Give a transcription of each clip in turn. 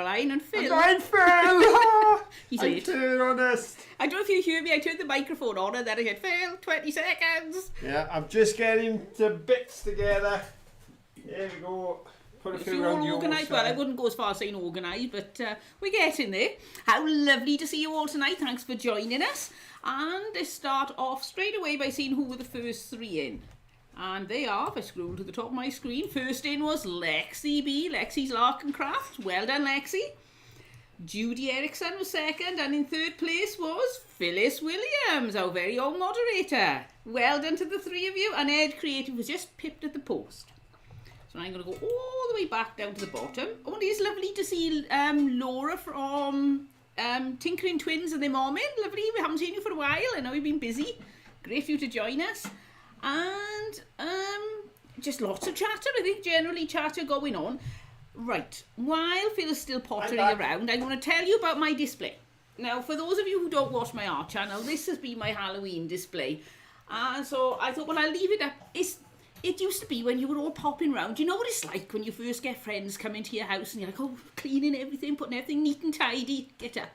Caroline and Phil. And Phil! He's I'm late. too honest. I don't know if you hear me, I turned the microphone on and then I said, Phil, 20 seconds. Yeah, I'm just getting the bits together. There we go. Put a If few you're around all your organised, well, I side. wouldn't go as far as saying organised, but we're getting there. How lovely to see you all tonight. Thanks for joining us. And let's start off straight away by seeing who were the first three in. And they are, if I scroll to the top of my screen, first in was Lexi B, Lexi's Larkin Craft. Well done, Lexi. Judy Erickson was second, and in third place was Phyllis Williams, our very own moderator. Well done to the three of you, and Ed Creative was just pipped at the post. So I'm going to go all the way back down to the bottom. Oh, it is lovely to see Laura from Tinkering Twins and their mom in. Lovely, we haven't seen you for a while. I know you've been busy. Great for you to join us. And just lots of chatter, I think, generally chatter going on. Right, while Phil is still pottering around, I'm going to tell you about my display. Now, for those of you who don't watch my art channel, this has been my Halloween display. And so I thought, well, I'll leave it up. It used to be when you were all popping round. You know what it's like when you first get friends come into your house and you're like, oh, cleaning everything, putting everything neat and tidy, get up.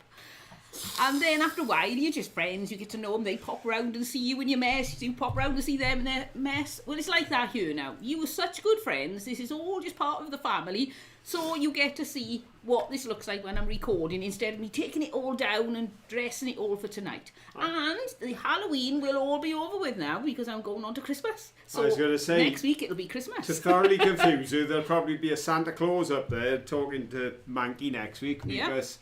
And then after a while, you're just friends, you get to know them, they pop round and see you in your mess, you pop round and see them in their mess. Well, it's like that here now. You were such good friends, this is all just part of the family, so you get to see what this looks like when I'm recording, instead of me taking it all down and dressing it all for tonight. And the Halloween will all be over with now, because I'm going on to Christmas. So I was going to say, next week it'll be Christmas. to thoroughly confuse you, there'll probably be a Santa Claus up there talking to Manky next week, because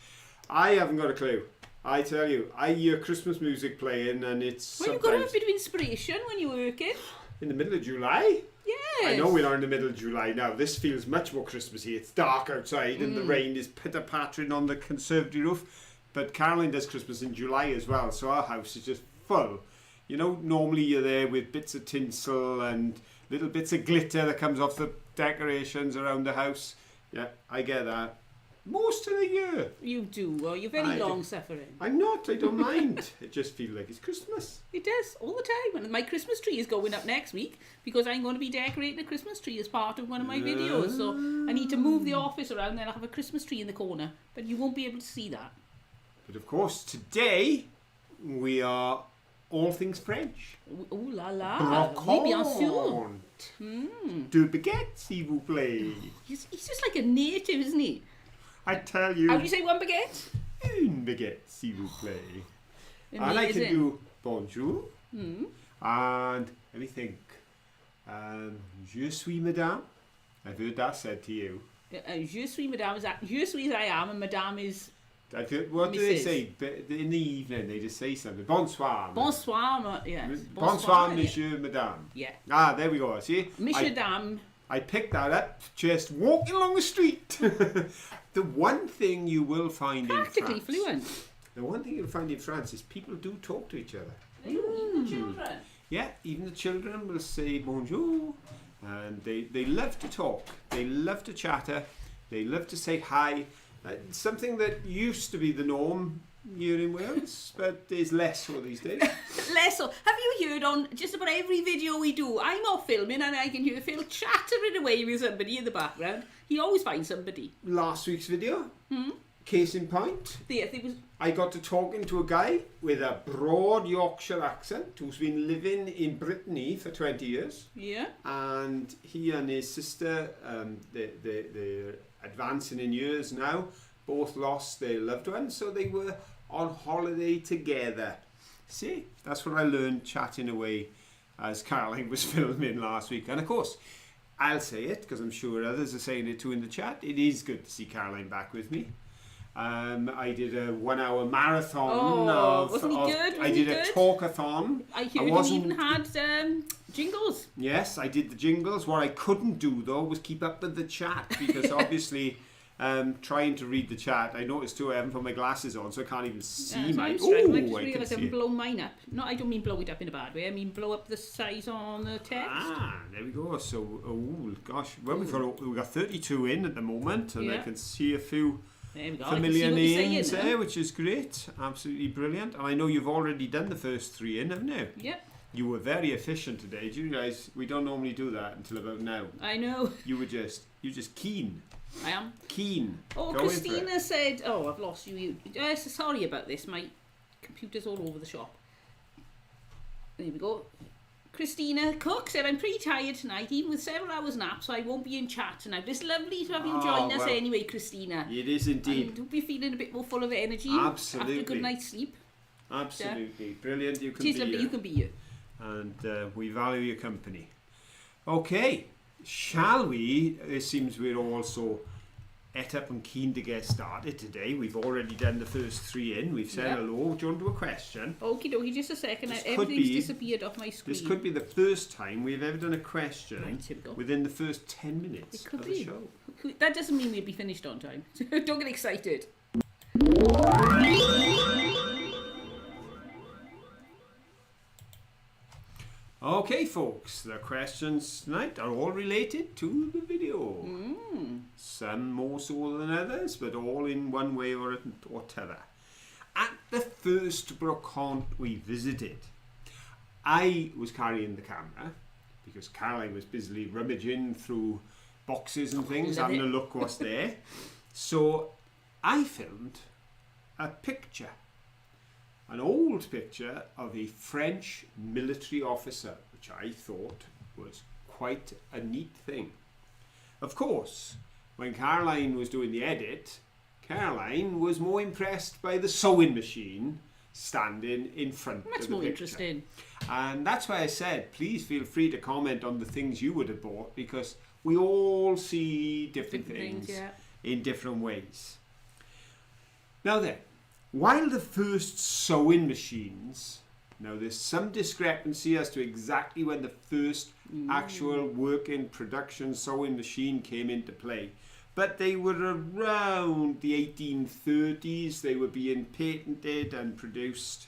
I haven't got a clue. I tell you, I hear Christmas music playing and it's Well, you've got to have a bit of inspiration when you're working. in the middle of July. Yes. I know we are in the middle of July now. This feels much more Christmassy. It's dark outside and the rain is pitter-pattering on the conservatory roof. But Caroline does Christmas in July as well, so our house is just full. You know, normally you're there with bits of tinsel and little bits of glitter that comes off the decorations around the house. Yeah, I get that. Most of the year. You do. Well, you're very long-suffering. I'm not. I don't mind. It just feels like it's Christmas. It does, all the time. And my Christmas tree is going up next week because I'm going to be decorating a Christmas tree as part of one of my videos. So I need to move the office around, then I'll have a Christmas tree in the corner. But you won't be able to see that. But of course, today we are all things French. Ooh la la. Oui, bien sûr. Deux baguettes, s'il vous plaît. He's just like a native, isn't he? I tell you. How do you say one baguette? Une baguette, s'il vous plaît. And I can Amazing. do bonjour. And let me think. Je suis madame. I've heard that said to you. Je suis madame. Je suis I am, and madame is I've heard, what do they Mrs. say? In the evening, they just say something. Bonsoir. bonsoir. Yes. Bonsoir, yeah. monsieur, madame. Yeah. Ah, there we go. See? Monsieur Dame. I picked that up just walking along the street. The one thing you will find Practically in France, fluent. the one thing you'll find in France is people do talk to each other. Even the children. Yeah, even the children will say bonjour, and they love to talk. They love to chatter. They love to say hi. Something that used to be the norm here in Wales, but is less so these days. Less so. Have you heard on just about every video we do? I'm off filming and I can hear Phil chattering away with somebody in the background. He always finds somebody. Last week's video, case in point, There was. I got to talking to a guy with a broad Yorkshire accent who's been living in Brittany for 20 years. Yeah. And he and his sister, they're advancing in years now, both lost their loved ones, so they were on holiday together. See, that's what I learned chatting away as Caroline was filming last week. And of course, I'll say it because I'm sure others are saying it too in the chat. It is good to see Caroline back with me. I did a 1 hour marathon. Wasn't he good? I did a talkathon. I heard he even had jingles. Yes, I did the jingles. What I couldn't do though was keep up with the chat because obviously trying to read the chat, I noticed too I haven't put my glasses on so I can't even see So my... I'm struggling. I just I can realised I see haven't it. blown mine up. No, I don't mean blow it up in a bad way. I mean blow up the size on the text. Ah, there we go. So, oh gosh, well we've got 32 in at the moment, and I Yeah. can see a few There we go. familiar I can see what you're names saying there, now. which is great. Absolutely brilliant. And I know you've already done the first 3 in, haven't you? Yep. You were very efficient today. Do you realise we don't normally do that until about now? I know. You're just keen. I am. Keen. Oh, Go in for Christina it. said, oh, I've lost you. Sorry about this. My computer's all over the shop. There we go. Christina Cook said, I'm pretty tired tonight, even with several hours nap, so I won't be in chat tonight. It's lovely to have you join us anyway, Christina. It is indeed. And hope you're feeling a bit more full of energy Absolutely. after a good night's sleep. Absolutely. Brilliant. You can It is be lovely, here. you can be here. And we value your company. Okay, shall we? It seems we're all so et up and keen to get started today. We've already done the first 3 in. We've said Yeah. hello. Do you want to do a question? Okie dokie, just a second. This could Everything's be- disappeared off my screen. This could be the first time we've ever done a question Right, here we go. within the first 10 minutes It could of be. the show. That doesn't mean we'll be finished on time. Don't get excited. Okay, folks, the questions tonight are all related to the video. Some more so than others, but all in one way or t'other. At the first brocante we visited, I was carrying the camera because Caroline was busily rummaging through boxes and things, love having it. a look what's there. So I filmed a picture. An old picture of a French military officer, which I thought was quite a neat thing. Of course, when Caroline was doing the edit, Caroline was more impressed by the sewing machine standing in front Much of the more picture. interesting. And that's why I said, please feel free to comment on the things you would have bought, because we all see different things yeah. in different ways. Now then, while the first sewing machines, now there's some discrepancy as to exactly when the first actual working production sewing machine came into play, but they were around the 1830s, they were being patented and produced.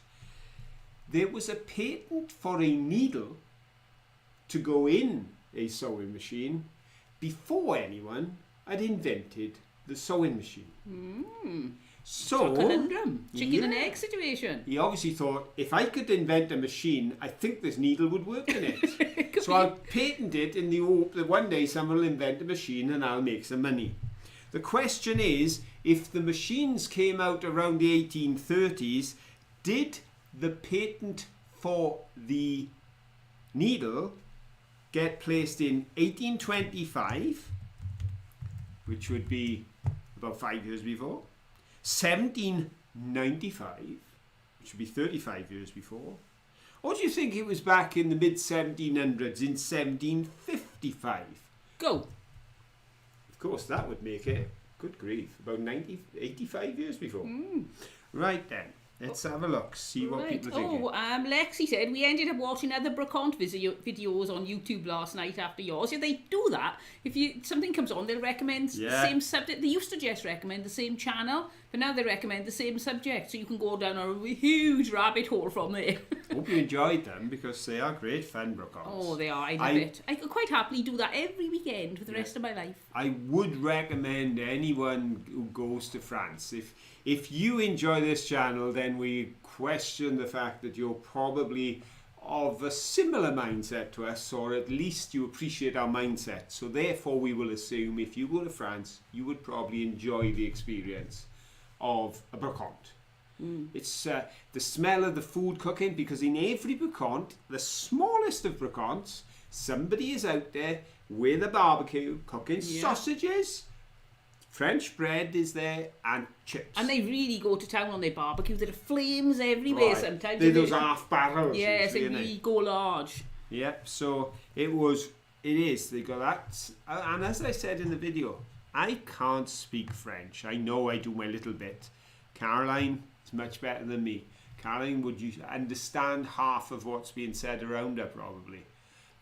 There was a patent for a needle to go in a sewing machine before anyone had invented the sewing machine. So, Conundrum. Chicken and yeah. egg situation. He obviously thought, if I could invent a machine, I think this needle would work in it. So I'll patent it in the hope that one day someone will invent a machine and I'll make some money. The question is, if the machines came out around the 1830s, did the patent for the needle get placed in 1825, which would be about 5 years before, 1795, which would be 35 years before, or do you think it was back in the mid-1700s, in 1755? Go. Of course, that would make it, good grief, about 85 years before. Right then, let's have a look, see what people are thinking. Lexi said we ended up watching other brocante videos on YouTube last night after yours. Yeah, they do that. If something comes on, they'll recommend the same subject. They used to just recommend the same channel, but now they recommend the same subject, so you can go down a huge rabbit hole from there. Hope you enjoyed them, because they are great fun brocantes. Oh, they are. I love it. I could quite happily do that every weekend for the rest of my life. I would recommend anyone who goes to France, if you enjoy this channel, then we question the fact that you're probably of a similar mindset to us, or at least you appreciate our mindset. So therefore we will assume if you go to France, you would probably enjoy the experience of a brocante. It's the smell of the food cooking, because in every brocante, the smallest of brocantes, somebody is out there with a barbecue cooking sausages, French bread is there, and chips. And they really go to town on their barbecue. There are flames everywhere sometimes. They're those half barrels. Yes, they usually, aren't really go large. Yep, so it is. They got that. And as I said in the video, I can't speak French. I know I do my little bit. Caroline is much better than me. Caroline would understand half of what's being said around her, probably.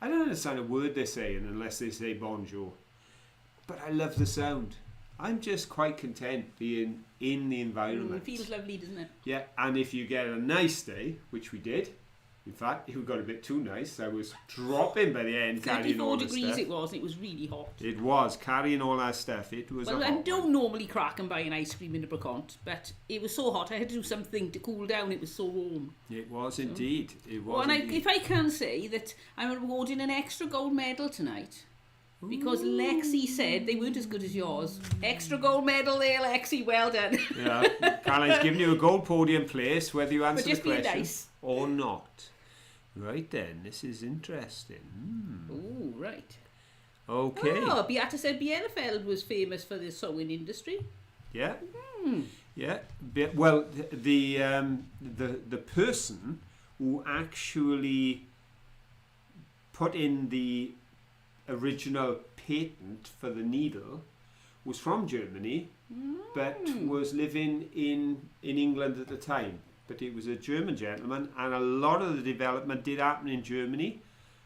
I don't understand a word they're saying unless they say bonjour. But I love the sound. I'm just quite content being in the environment. It feels lovely, doesn't it? Yeah, and if you get a nice day, which we did, In fact, it got a bit too nice. I was dropping by the end, carrying all 34 the degrees stuff. it was, and it was really hot. It was, carrying all that stuff. It was Well, a I hot don't one. normally crack and buy an ice cream in a Bracont, but it was so hot I had to do something to cool down. It was so warm. It was indeed. It was Well, and indeed. if I can say that I'm awarding an extra gold medal tonight, because Lexi said they weren't as good as yours. Extra gold medal there, Lexi. Well done. Yeah, Caroline's giving you a gold podium place, whether you answer the just being question nice. or not. Right then, this is interesting. Oh, right. Okay. Oh, Beata said Bielefeld was famous for the sewing industry. Yeah. Yeah. Well, the person who actually put in the original patent for the needle was from Germany, but was living in England at the time. But he was a German gentleman, and a lot of the development did happen in Germany,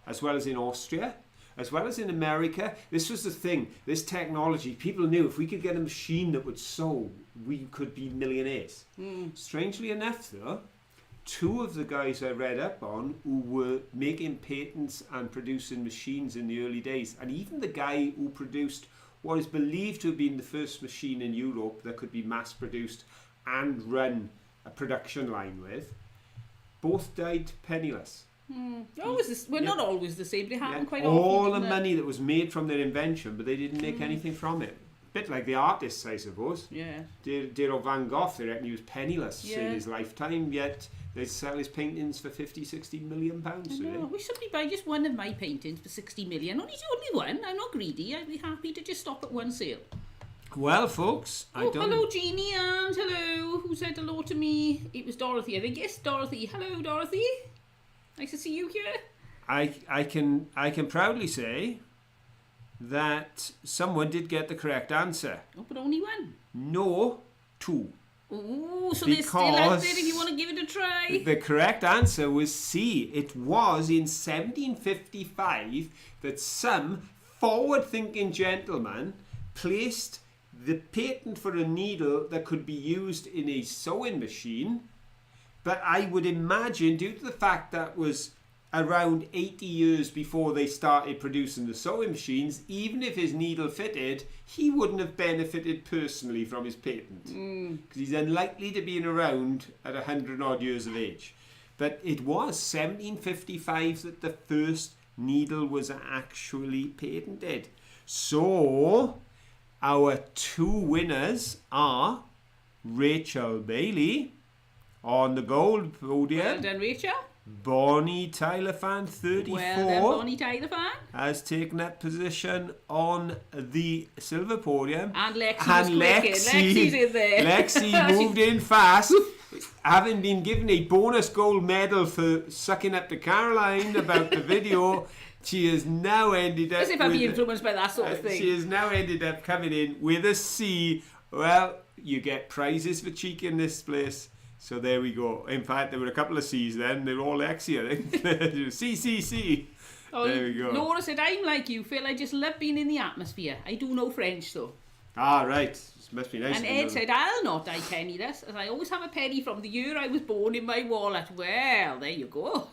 as well as in Austria, as well as in America. This was the thing, this technology, people knew if we could get a machine that would sew, we could be millionaires. Strangely enough though, two of the guys I read up on who were making patents and producing machines in the early days, and even the guy who produced what is believed to have been the first machine in Europe that could be mass produced and run a production line with, both died penniless. Not always the same. They happen quite All often. the didn't money that was made from their invention, but they didn't make anything from it. Bit like the artists, I suppose. Yeah. Dero Van Gogh, they reckon he was penniless Yeah. in his lifetime, yet they sell his paintings for 50-60 million pounds I today. know. I wish somebody buy just one of my paintings for 60 million. Only one. I'm not greedy. I'd be happy to just stop at one sale. Well, folks, I don't. Hello, Jeannie, and hello. Who said hello to me? It was Dorothy, I think. Yes, Dorothy. Hello, Dorothy. Nice to see you here. I can proudly say that someone did get the correct answer. Oh, but only one. No, two. Ooh, so they're still out there if you want to give it a try. The correct answer was C. It was in 1755 that some forward-thinking gentleman placed the patent for a needle that could be used in a sewing machine. But I would imagine, due to the fact that was around 80 years before they started producing the sewing machines, even if his needle fitted, he wouldn't have benefited personally from his patent. Because he's unlikely to be around at 100 odd years of age. But it was 1755 that the first needle was actually patented. So, our two winners are Rachel Bailey on the gold podium. Well done, Rachel. Bonnie Tyler fan 34 Well done, Bonnie Tyler fan. has taken that position on the silver podium. And Lexi was quick in. Lexi's in there. Lexi moved in fast, having been given a bonus gold medal for sucking up to Caroline about the video. She has now ended up As if I'd be influenced by that sort of thing. She has now ended up coming in with a C. Well, you get prizes for cheek in this place. So there we go. In fact, there were a couple of C's then. They were all Lexi, I think. C. Oh, There we go. Laura said, I'm like you, Phil. I just love being in the atmosphere. I do know French, though. Ah, right. This must be nice. And to Ed know. said, I'll not die penniless, as I always have a penny from the year I was born in my wallet. Well, there you go.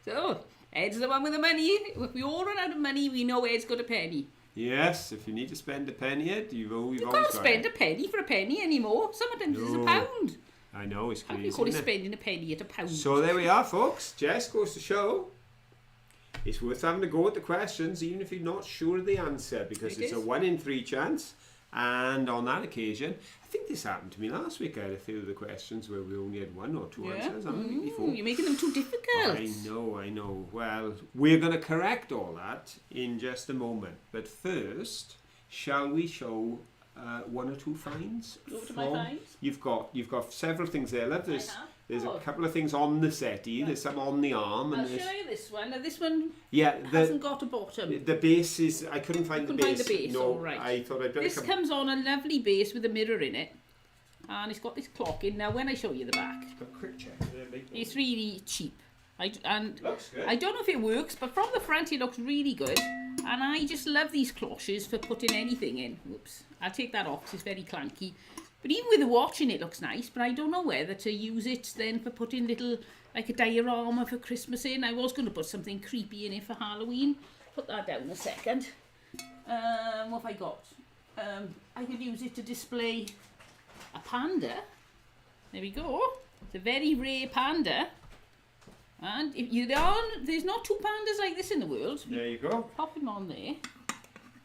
So, Ed's the one with the money. If we all run out of money, we know Ed's got a penny. Yes, if you need to spend a penny, Ed, you've always You got can't it. spend a penny for a penny anymore. Sometimes it's a No. pound. I know, it's How do crazy. you call it isn't it? spending a penny at a pound? So there we are, folks. Jess goes to show. It's worth having a go at the questions, even if you're not sure of the answer, because It it's a is. 1 in 3 chance. And on that occasion, I think this happened to me last week. I had a few of the questions where we only had 1 or 2 answers. haven't we, before? You're making them too difficult. I know. Well, we're going to correct all that in just a moment. But first, shall we show 1 or 2 finds? Go to my finds. You've got several things there. Love, I have. there's Oh. a couple of things on the settee. There's some on the arm, and I'll there's show you this one. Now, this one yeah. hasn't got a bottom. The base is. I couldn't find the couldn't base. find the base, No, all right. I thought I'd better This come. comes on a lovely base with a mirror in it. And it's got this clock in. Now, when I show you the back, A quick check. it's really cheap. And Looks good. I don't know if it works, but from the front it looks really good. And I just love these cloches for putting anything in. Whoops. I'll take that off because it's very clanky. But even with the watching, it looks nice. But I don't know whether to use it then for putting little, like a diorama for Christmas in. I was going to put something creepy in it for Halloween. Put that down a second. What have I got? I could use it to display a panda. There we go. It's a very rare panda. And if you don't, there's not two pandas like this in the world. There you go. Pop him on there.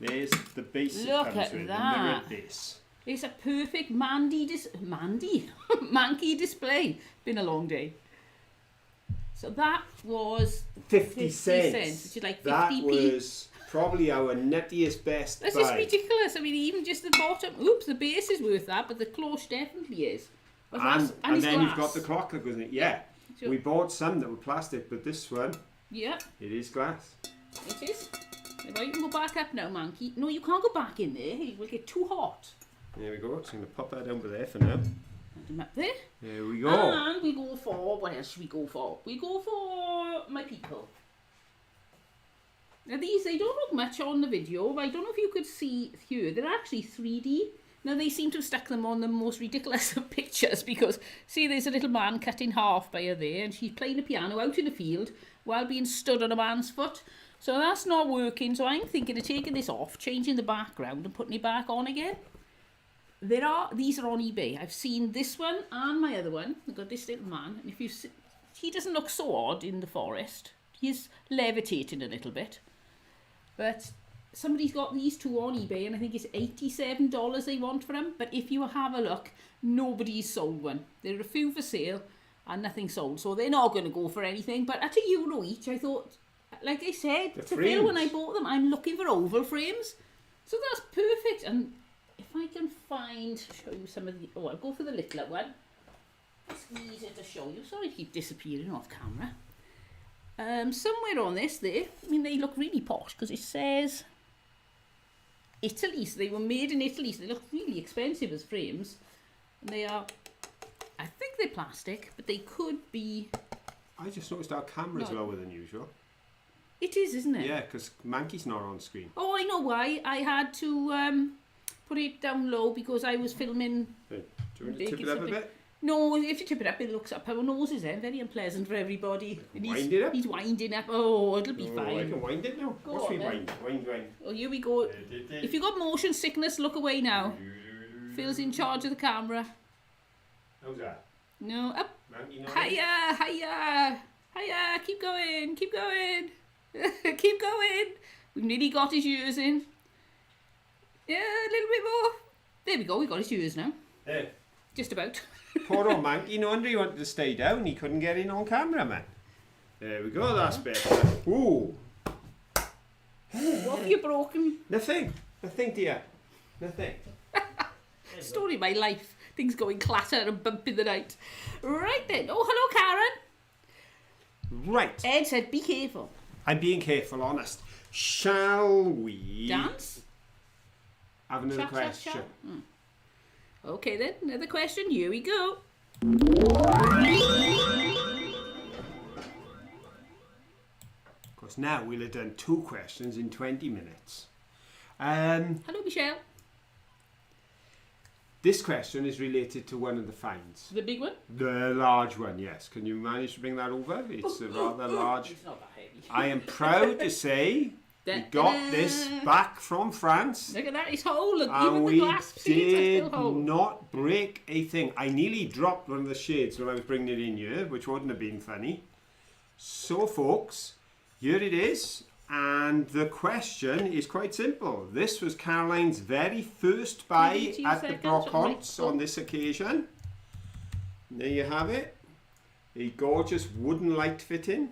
There's the base Look it comes at with, that. the mirrored base. It's a perfect Mandy Manky display. Been a long day. So that was 50 cents. which is like 50p. That was probably our nuttiest best That's buy. just ridiculous. I mean, even just the bottom. Oops, the base is worth that, but the cloche definitely is. But And it's then you've glass. got the clock that goes in it. Yeah. So- We bought some that were plastic, but this one, Yeah, it is glass. it is. Right, you can go back up now, Manky. No, you can't go back in there. It will get too hot. There we go. So I'm going to pop that over there for now. Put him up there. There we go. And we go for, what else should we go for? We go for my people. Now these, they don't look much on the video, but I don't know if you could see here. They're actually 3D. Now they seem to have stuck them on the most ridiculous of pictures because, see, there's a little man cut in half by her there and she's playing a piano out in the field while being stood on a man's foot. So that's not working, so I'm thinking of taking this off, changing the background and putting it back on again. These are on eBay. I've seen this one and my other one. I've got this little man, and if you see, he doesn't look so odd in the forest. He's levitating a little bit. But somebody's got these two on eBay, and I think it's $87 they want for them. But if you have a look, nobody's sold one. There are a few for sale and nothing sold, so they're not going to go for anything. But at €1 each, I thought, like I said The to Phil when I frames. bought them, I'm looking for oval frames. So that's perfect. And if I can show you some of the, I'll go for the littler one. It's easier to show you. Sorry to keep disappearing off camera. Somewhere on this there, I mean, they look really posh because it says Italy. So they were made in Italy, so they look really expensive as frames. And they are, I think they're plastic, but they could be. I just noticed our camera's No. lower than usual. It is, isn't it? Yeah, because Manky's not on screen. Oh, I know why. I had to put it down low because I was filming. Hey, do you want to Big, tip it it's up a a big- bit? No, if you tip it up, it looks up our noses then. Very unpleasant for everybody. And Wind it up? He's winding up. Oh, it'll be Oh, I fine. can wind it now. Go Watch on me then. wind. Oh, here we go. If you got motion sickness, look away now. Phil's in charge of the camera. How's that? No, up. Manky not in? Hiya, hiya, hiya. Keep going, keep going. Keep going. We've nearly got his ears in. Yeah, a little bit more. There we go, we got his ears now. Hey, Just about. poor old Manky. No wonder he wanted to stay down. He couldn't get in on camera, man. There we go. That's better. Ooh. What have you broken? Nothing, dear. Nothing. Story of my life. Things going clatter and bump in the night. Right then. Oh, hello, Karen. Right. Ed said, be careful. I'm being careful, honest. Shall we Dance? have another Chat, question? chat, chat. Okay then, another question. Here we go. Of course, now we'll have done 2 questions in 20 minutes. Hello, Michelle. This question is related to one of the finds. The big one? The large one, yes. Can you manage to bring that over? It's a rather large. It's not that heavy. I am proud to say we got this back from France. Look at that, it's whole. Look, And even the we glass seats are did still whole. not break a thing. I nearly dropped one of the shades when I was bringing it in here, which wouldn't have been funny. So, folks, here it is. And the question is quite simple. This was Caroline's very first buy 22 at the seconds, Brockhaunts right. on this occasion. There you have it. A gorgeous wooden light fitting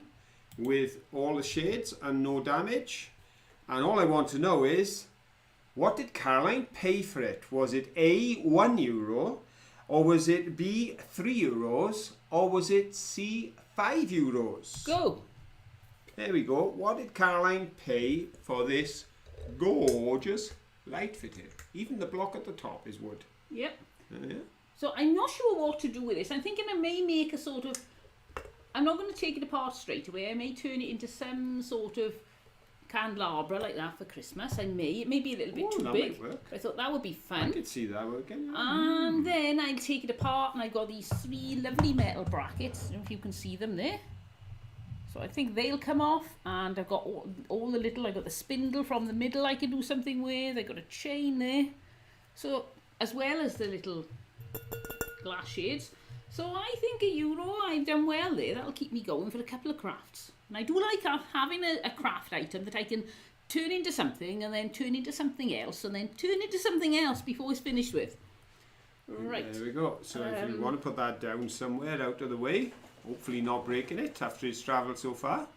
with all the shades and no damage. And all I want to know is, what did Caroline pay for it? Was it A, €1, or was it B, €3, or was it C, €5? Go. There we go. What did Caroline pay for this gorgeous light fitting? Even the block at the top is wood. Yep. Yeah. So I'm not sure what to do with this. I'm thinking I may make a sort of... I'm not going to take it apart straight away. I may turn it into some sort of candelabra like that for Christmas. I may. It may be a little bit too that big. might work. But I thought that would be I fun. could see that working. And then I'll take it apart, and I've got these 3 lovely metal brackets. I don't know if you can see them there. So I think they'll come off, and I've got all the little, I've got the spindle from the middle I can do something with. I've got a chain there. So, as well as the little glass shades. So I think €1, I've done well there. That'll keep me going for a couple of crafts. And I do like having a craft item that I can turn into something, and then turn into something else, and then turn into something else before it's finished with. Right. There we go. So if you want to put that down somewhere out of the way, hopefully not breaking it after it's travelled so far.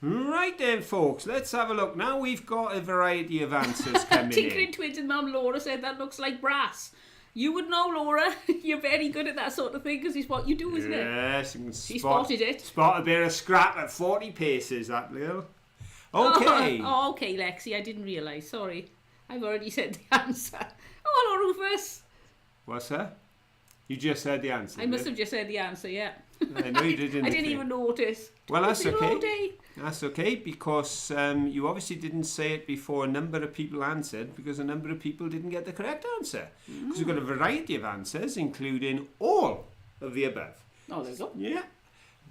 Right then, folks, let's have a look. Now we've got a variety of answers coming Tinkering in. Twins and Mum Laura said that looks like brass. You would know, Laura. You're very good at that sort of thing because it's what you do, isn't it? Yes, you can She spotted it. Spot a bit of scrap at 40 paces, that little. Okay. Oh, okay, Lexi. I didn't realise. Sorry. I've already said the answer. Oh, hello, Rufus. What's that? You just said the answer. I must have just said the answer, yeah. I know you did. I didn't even notice. Well, that's It's been a long okay. day. That's okay, because you obviously didn't say it before a number of people answered, because a number of people didn't get the correct answer. Because we've got a variety of answers, including all of the above. Oh, there you go. Yeah.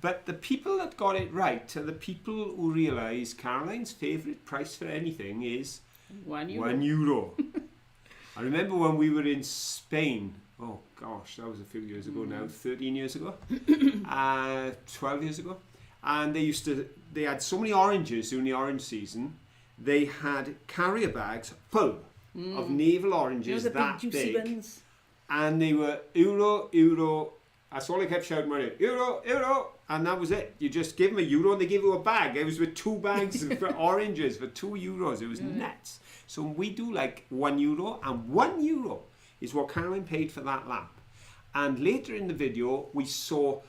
But the people that got it right are the people who realise Caroline's favourite price for anything is €1. €1. I remember when we were in Spain. Oh gosh, that was a few years ago now, 13 years ago, 12 years ago. And they had so many oranges during the orange season, they had carrier bags full of navel oranges the that big juicy big. ones. And they were euro. That's all I kept shouting about it. Euro. And that was it. You just give them €1 and they give you a bag. It was with 2 bags for oranges for €2. It was nuts. So we do like €1, and €1 is what Caroline paid for that lamp. And later in the video, we saw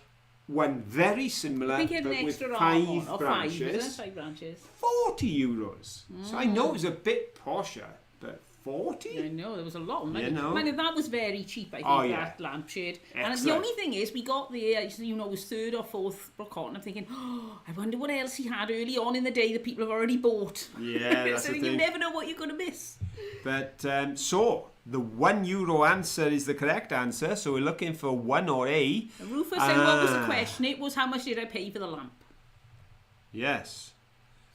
one very similar, I think it had but an with extra 5 arm on, branches, or 5 branches. €40. So I know it was a bit posher, but 40? I know, there was a lot of money. You know. Man, that was very cheap, I think, Oh, yeah. that lampshade. And the Excellent. only thing is, we got there, you know, it was 3rd or 4th Brocotton. I'm thinking, oh, I wonder what else he had early on in the day that people have already bought. Yeah, that's So the you thing. never know what you're going to miss. But so the €1 answer is the correct answer. So we're looking for 1 or A. And Rufus said, what was the question? It was, how much did I pay for the lamp? Yes.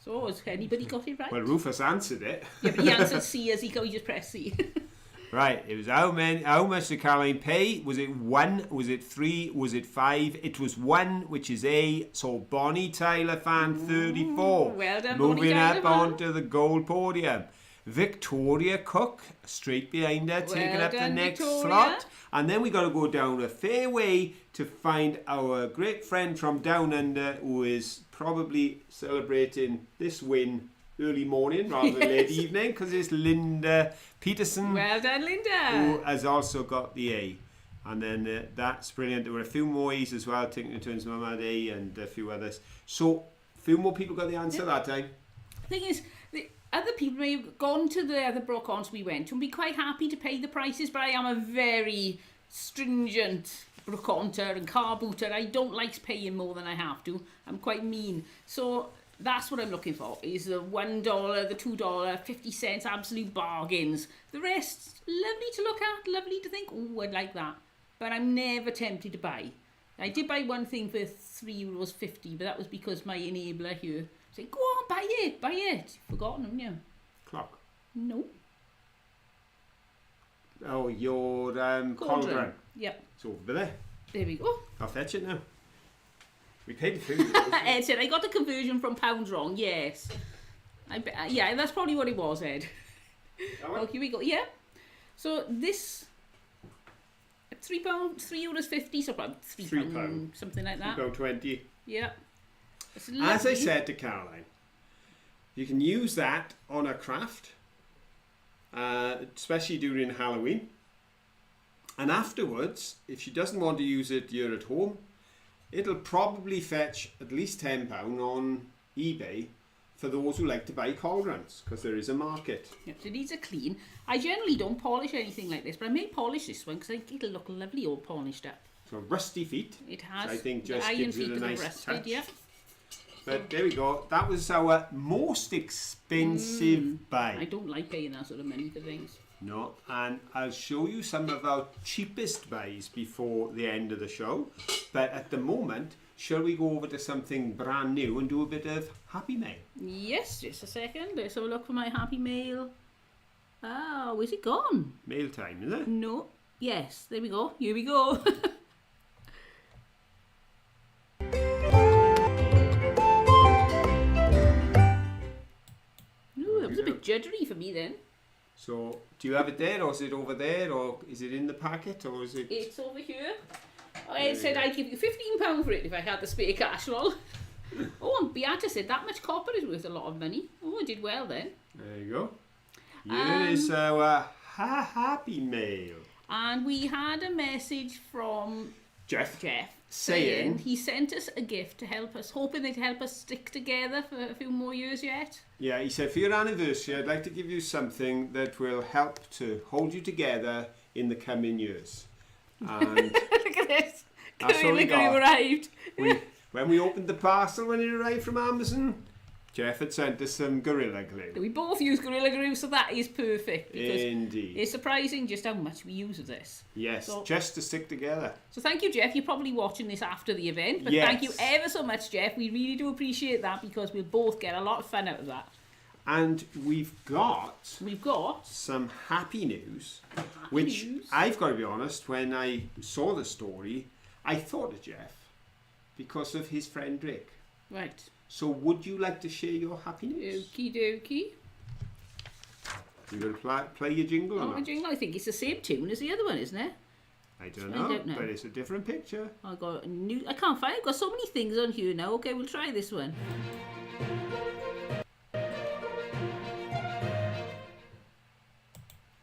So has anybody got it right? Well, Rufus answered it. Yeah, but he answered C as he just pressed C. Right. It was how much did Caroline pay? Was it 1? Was it 3? Was it 5? It was 1, which is A. So Bonnie Tyler fan 34. Well done, Bonnie Moving Tyler up fan. onto the gold podium. Victoria Cook, straight behind her, taking Well up the done, next Victoria. slot. And then we got to go down a fair way to find our great friend from down under, who is probably celebrating this win early morning rather than late evening, because it's Linda Peterson, Well done, who Linda. has also got the A. And then that's brilliant. There were a few more A's as well, Tinkering Twins Mum had A, and a few others. So a few more people got the answer that time. Thing is, the other people may have gone to the other Brocons we went to and be quite happy to pay the prices, but I am a very stringent broconter and car booter. I don't like paying more than I have to. I'm quite mean. So that's what I'm looking for, is the $1, the $2, 50 cents, absolute bargains. The rest, lovely to look at, lovely to think, oh, I'd like that. But I'm never tempted to buy. I did buy one thing for €3.50, but that was because my enabler here said, go on, buy it. Forgotten, haven't you? Clock. No. Oh, your cauldron. Yep, It's over there. there we go. I'll fetch it now. We paid the food. Ed said, I got the conversion from pounds wrong, yes. Yeah, that's probably what it was, Ed. Oh, here we go, yeah. So this, £3, €3.50, so about £3, something like that. £3.20. Yeah. It's As I lovely. said to Caroline, you can use that on a craft, especially during Halloween. And afterwards, if she doesn't want to use it here at home, it'll probably fetch at least £10 on eBay for those who like to buy cauldrons, because there is a market. Yep, so these are clean. I generally don't polish anything like this, but I may polish this one because I think it'll look lovely all polished up. So rusty feet. It has. I think the just iron gives it feet a that are nice rusted, touch. yeah. But there we go. That was our most expensive buy. I don't like paying that sort of money for things. No, and I'll show you some of our cheapest buys before the end of the show. But at the moment, shall we go over to something brand new and do a bit of Happy Mail? Yes, just a second. Let's have a look for my Happy Mail. Oh, where's it gone? Mail time, is it? No. Yes, there we go. Here we go. Ooh, that was a bit juddery for me then. So, do you have it there, or is it over there, or is it in the packet, or is it... It's over here. I said I'd give you £15 for it if I had the spare cash roll. Oh, and Beata said that much copper is worth a lot of money. Oh, I did well then. There you go. Here is our Happy Mail. And we had a message from Jeff saying he sent us a gift to help us, hoping they'd help us stick together for a few more years yet. Yeah, he said, for your anniversary, I'd like to give you something that will help to hold you together in the coming years. And Look at this. That's all we Gorilla Glue got. arrived. when we opened the parcel when it arrived from Amazon, Jeff had sent us some Gorilla Glue. We both use Gorilla Glue, so that is perfect. Because Indeed. it's surprising just how much we use of this. Yes, So- just to stick together. So thank you, Jeff. You're probably watching this after the event, but Yes. thank you ever so much, Jeff. We really do appreciate that because we'll both get a lot of fun out of that. And we've got We've got some happy news, which news. I've got to be honest, when I saw the story, I thought of Jeff because of his friend Rick. right. So would you like to share your happy news? Okie dokie. You're going to play your jingle or Oh, not? my jingle. I think it's the same tune as the other one, isn't it? I don't I know, don't know. but it's a different picture. I got a new. I can't find. I've got so many things on here now. Okay, we'll try this one.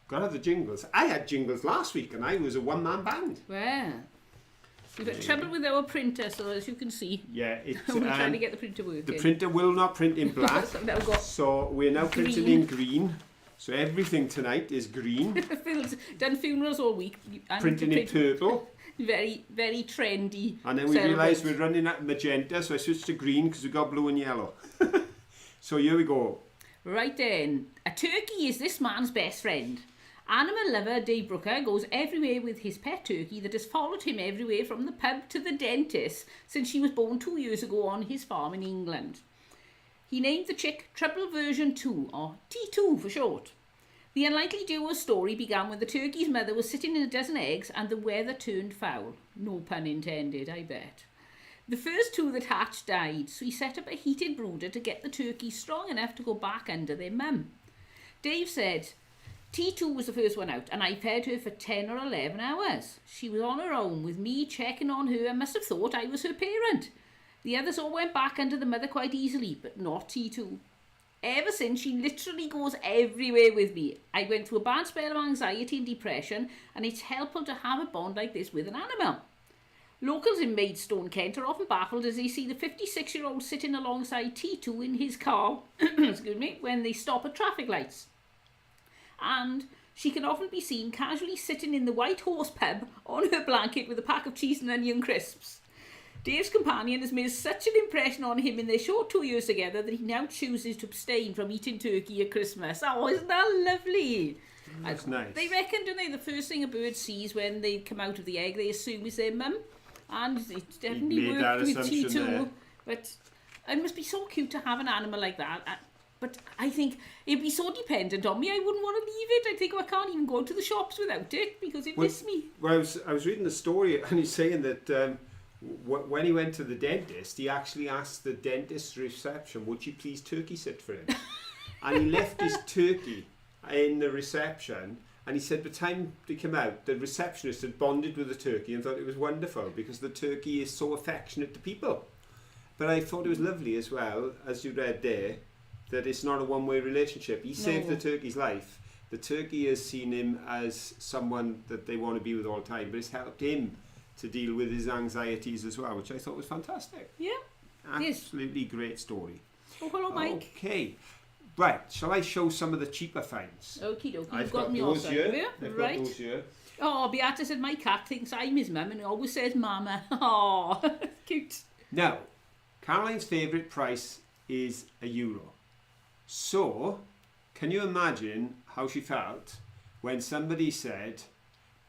Got to have the jingles. I had jingles last week and I was a one-man band. Well, we've got trouble with our printer, so as you can see, Yeah, it's we're trying to get the printer working. the printer will not print in black. So now we've got So we're now printing Green. in green. So everything tonight is green. Phil's done funerals all week. And Printing in purple. Very, very trendy. And then we realised we're celebrants. running out of magenta, so I switched to green because we got blue and yellow. So here we go. Right then, a turkey is this man's best friend. Animal lover Dave Brooker goes everywhere with his pet turkey that has followed him everywhere from the pub to the dentist since she was born 2 years ago on his farm in England. He named the chick Trouble Version 2, or T2 for short. The unlikely duo's story began when the turkey's mother was sitting in a dozen eggs and the weather turned foul. No pun intended, I bet. The first two that hatched died, so he set up a heated brooder to get the turkeys strong enough to go back under their mum. Dave said, T2 was the first one out, and I fed her for 10 or 11 hours. She was on her own with me checking on her and must have thought I was her parent. The others all went back under the mother quite easily, but not T2. Ever since, she literally goes everywhere with me. I went through a bad spell of anxiety and depression, and it's helpful to have a bond like this with an animal. Locals in Maidstone, Kent are often baffled as they see the 56-year-old sitting alongside T2 in his car excuse me, when they stop at traffic lights. And she can often be seen casually sitting in the White Horse pub on her blanket with a pack of cheese and onion crisps. Dave's companion has made such an impression on him in their short 2 years together that he now chooses to abstain from eating turkey at Christmas. Oh, isn't that lovely? That's nice. They reckon, don't they, the first thing a bird sees when they come out of the egg, they assume is their mum. And it's definitely made that worked with assumption T2. there. But it must be so cute to have an animal like that. But I think it'd be so dependent on me, I wouldn't want to leave it. I think I can't even go to the shops without it because it miss me. Well, I was reading the story and he's saying that when he went to the dentist, he actually asked the dentist's reception, would you please turkey sit for him? And he left his turkey in the reception, and he said by the time they came out, the receptionist had bonded with the turkey and thought it was wonderful because the turkey is so affectionate to people. But I thought it was lovely as well, as you read there, that it's not a one-way relationship. He saved the turkey's life. The turkey has seen him as someone that they want to be with all the time, but it's helped him to deal with his anxieties as well, which I thought was fantastic. Yeah. Absolutely great story. Oh, hello, Mike. Okay. Right, shall I show some of the cheaper finds? Okie dokie. I've You've got me those also. here. I've Right. got those here. Oh, Beata said my cat thinks I'm his mum and he always says mama. Oh, cute. Now, Caroline's favourite price is €1. So, can you imagine how she felt when somebody said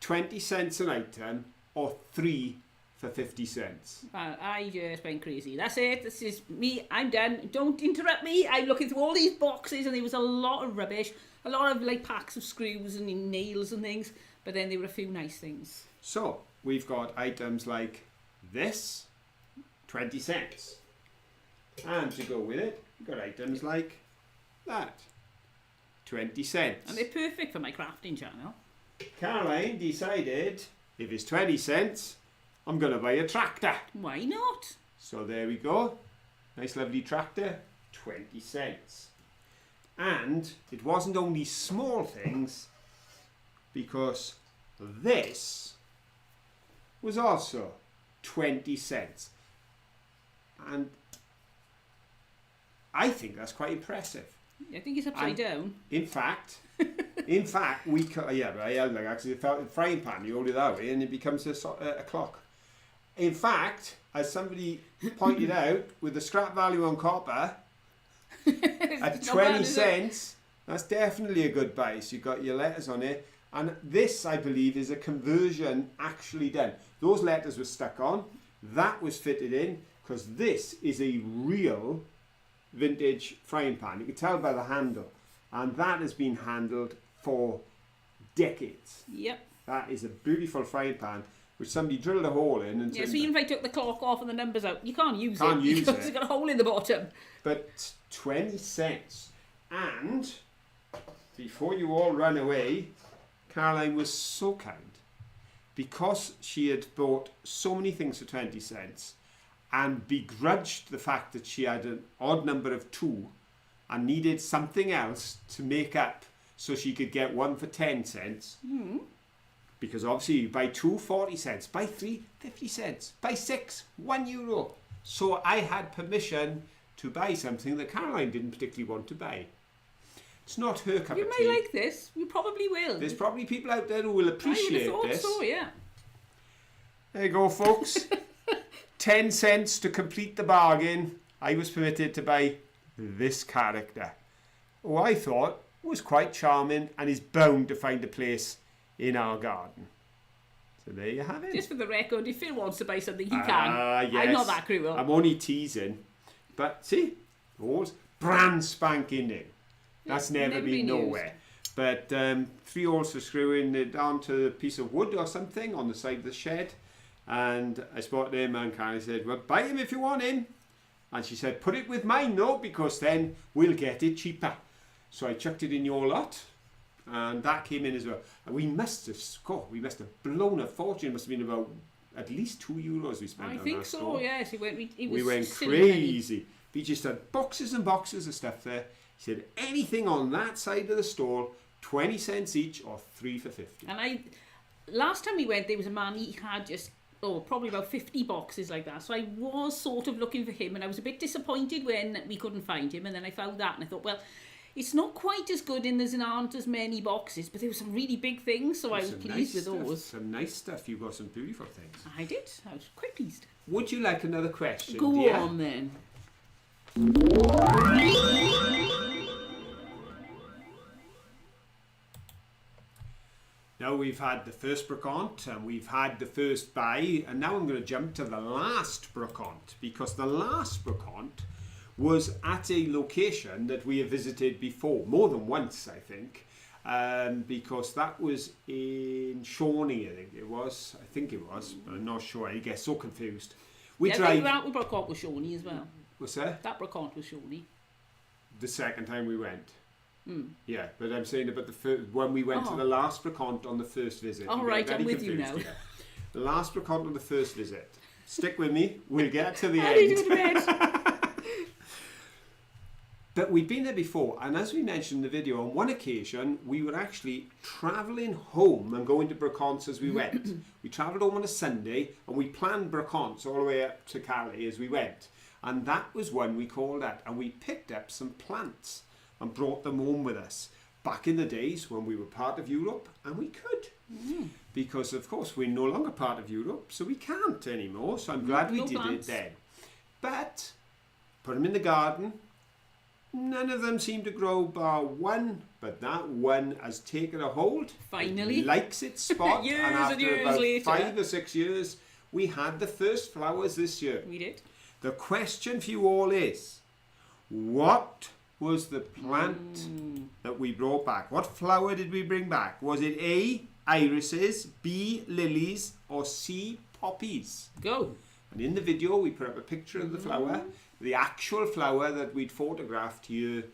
20 cents an item or 3 for 50 cents? Well, I just went crazy. That's it. This is me. I'm done. Don't interrupt me. I'm looking through all these boxes and there was a lot of rubbish. A lot of like packs of screws and nails and things. But then there were a few nice things. So, we've got items like this, 20 cents. And to go with it, we've got items like that, 20 cents. And they're perfect for my crafting channel. Caroline decided, if it's 20 cents, I'm going to buy a tractor. Why not? So there we go. Nice lovely tractor, 20 cents. And it wasn't only small things, because this was also 20 cents. And I think that's quite impressive. I think it's upside down. In fact, we cut. Yeah, but I held like actually the frying pan. You hold it that way, and it becomes a clock. In fact, as somebody pointed out, with the scrap value on copper at 20 cents, that's definitely a good buy. So you've got your letters on it, and this, I believe, is a conversion actually done. Those letters were stuck on. That was fitted in because this is a real vintage frying pan. You can tell by the handle, and that has been handled for decades. Yep. That is a beautiful frying pan which somebody drilled a hole in and yeah, so even if I took the clock off and the numbers out, you can't use it use because it. it's got a hole in the bottom. But 20 cents. And before you all run away, Caroline was so kind because she had bought so many things for 20 cents and begrudged the fact that she had an odd number of 2 and needed something else to make up so she could get one for 10 cents. Because obviously you buy 2, 40 cents, buy 3, 50 cents, buy 6, €1. So I had permission to buy something that Caroline didn't particularly want to buy. It's not her cup You of may tea. like this. You probably will. There's probably people out there who will appreciate I would have thought this. so, yeah. There you go, folks. 10 cents to complete the bargain. I was permitted to buy this character, who I thought was quite charming and is bound to find a place in our garden. So there you have it. Just for the record, if Phil wants to buy something, he can. Yes. I'm not that cruel. I'm only teasing. But see, always brand spanking new. That's never been nowhere. But 3 holes for screwing it onto a piece of wood or something on the side of the shed. And I spotted him and Karen said, well, buy him if you want him. And she said, put it with mine, no, because then we'll get it cheaper. So I chucked it in your lot. And that came in as well. And we must have blown a fortune. It must have been about at least €2 we spent on that. I think so, store. yes. We went crazy. We just had boxes and boxes of stuff there. He said, anything on that side of the store, 20 cents each or 3 for 50. And last time we went, there was a man, he had just, probably about 50 boxes like that. So I was sort of looking for him and I was a bit disappointed when we couldn't find him. And then I found that and I thought, well, it's not quite as good in there aren't as many boxes, but there were some really big things, so I was pleased with those. Some nice stuff. You got some beautiful things. I did. I was quite pleased. Would you like another question, Go dear? on then. Now we've had the first brocante and we've had the first buy, and now I'm going to jump to the last brocante, because the last brocante was at a location that we have visited before, more than once I think, because that was in Shawnee, I think it was, but I'm not sure, I get so confused. That brocante was Shawnee as well. What's that? That brocante was Shawnee. The second time we went. Yeah, but I'm saying about when we went to the last brocante on the first visit. All right, I'm with you now. Here. The last brocante on the first visit. Stick with me, we'll get to the How do you end. do the bed? But we'd been there before, and as we mentioned in the video, on one occasion we were actually travelling home and going to brocantes as we went. We travelled home on a Sunday and we planned brocantes all the way up to Calais as we went. And that was when we called out and we picked up some plants and brought them home with us. Back in the days when we were part of Europe, and we could. Because of course we're no longer part of Europe, so we can't anymore. So I'm glad we did it then. But put them in the garden. None of them seem to grow bar one, but that one has taken a hold. Finally. It likes its spot. Years and after and years about later. 5 or 6 years, we had the first flowers this year. We did. The question for you all is, what was the plant that we brought back? What flower did we bring back? Was it A, irises, B, lilies, or C, poppies? Go. And in the video, we put up a picture of the flower, the actual flower that we'd photographed here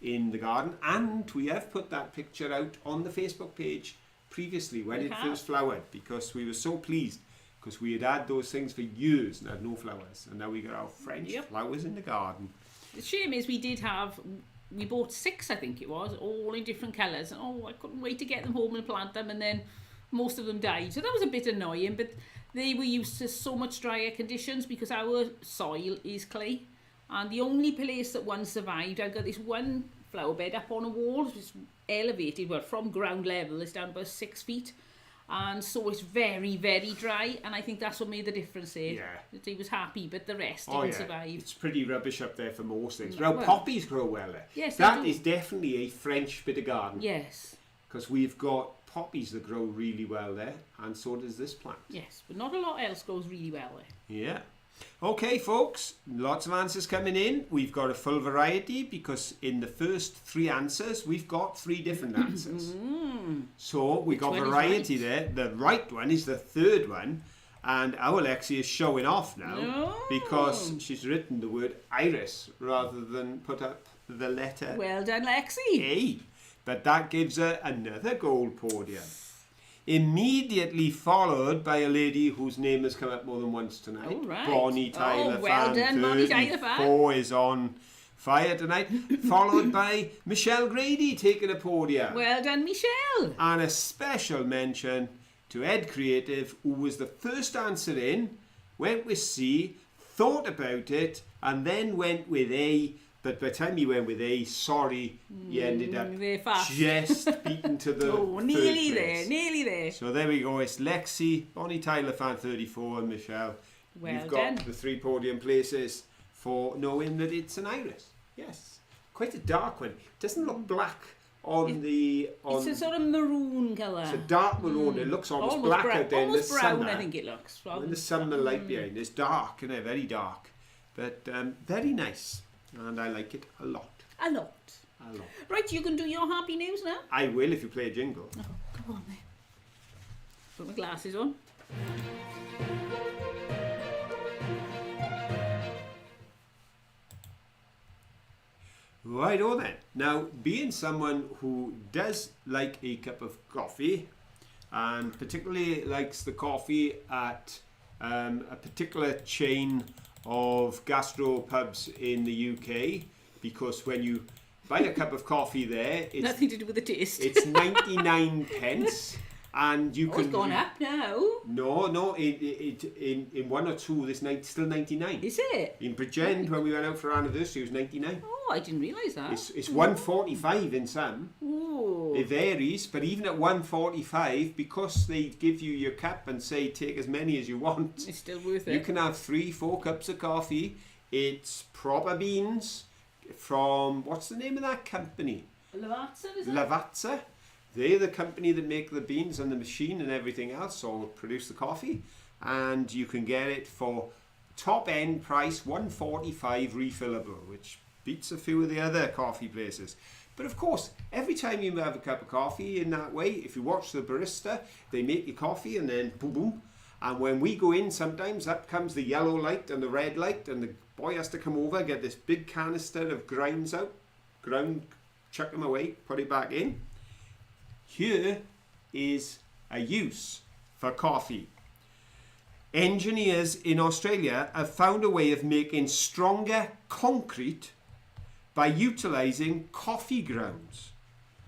in the garden. And we have put that picture out on the Facebook page previously when it first flowered, because we were so pleased, because we had had those things for years and had no flowers. And now we got our French flowers in the garden. The shame is we bought 6, I think it was, all in different colours. Oh, I couldn't wait to get them home and plant them, and then most of them died. So that was a bit annoying, but they were used to so much drier conditions because our soil is clay. And the only place that one survived, I've got this one flower bed up on a wall, it's elevated, well, from ground level, it's down about 6 feet. And so it's very, very dry, and I think that's what made the difference there. Yeah. He was happy, but the rest didn't survive. It's pretty rubbish up there for most things. Well, Well, poppies grow well there. Yes, that they do. is definitely a French bit of garden. Yes. Because we've got poppies that grow really well there, and so does this plant. Yes, but not a lot else grows really well there. Yeah. Okay, folks, lots of answers coming in. We've got a full variety because in the first 3 answers, we've got 3 different answers. So we got variety there. The right one is the 3rd one, and our Lexi is showing off now because she's written the word iris rather than put up the letter Well done, Lexi. A. But that gives her another gold podium. Immediately followed by a lady whose name has come up more than once tonight. Oh, right. Bonnie Tyler well done, Bonnie Tyler fan. 34 is on fire tonight. Followed by Michelle Grady taking a podium. Well done, Michelle. And a special mention to Ed Creative, who was the first answer in, went with C, thought about it, and then went with A. But by the time you went with A, sorry, you ended up they're fast. just beaten to the nearly third there, place. nearly there. So there we go. It's Lexi, Bonnie Tyler fan 34, and Michelle. Well You've got done. the 3 podium places for knowing that it's an iris. Yes, quite a dark one. It doesn't look black on the. It's a sort of maroon colour. It's a dark maroon. It looks almost black brown, out there in the almost brown, summer. I think it looks. When the sunlight behind, it's dark, isn't it? Very dark, but very nice, and I like it a lot. A lot. A lot. Right, you can do your happy news now. I will if you play a jingle. Oh, come on then. Put my glasses on. Righto then. Now, being someone who does like a cup of coffee, and particularly likes the coffee at a particular chain of gastro pubs in the UK, because when you buy a cup of coffee there, it's Nothing to do with the taste. it's 99 pence, and you can. It's gone up now. No. In 1 or 2, it's still 99. Is it? In Bridgend, when we went out for our anniversary, it was 99. Oh, I didn't realise that. It's 145 in some. Oh. It varies, but even at 145, because they give you your cup and say take as many as you want, It's still worth it. you can have 3-4 cups of coffee. It's proper beans from, what's the name of that company? Lavazza, is it? Lavazza. They're the company that make the beans and the machine and everything else, or produce the coffee, and you can get it for top end price $1.45 refillable, which beats a few of the other coffee places. But of course, every time you have a cup of coffee in that way, if you watch the barista, they make your coffee and then boom boom, and when we go in, sometimes up comes the yellow light and the red light, and the boy has to come over, get this big canister of grinds out, chuck them away, put it back in. Here is a use for coffee. Engineers in Australia have found a way of making stronger concrete by utilising coffee grounds,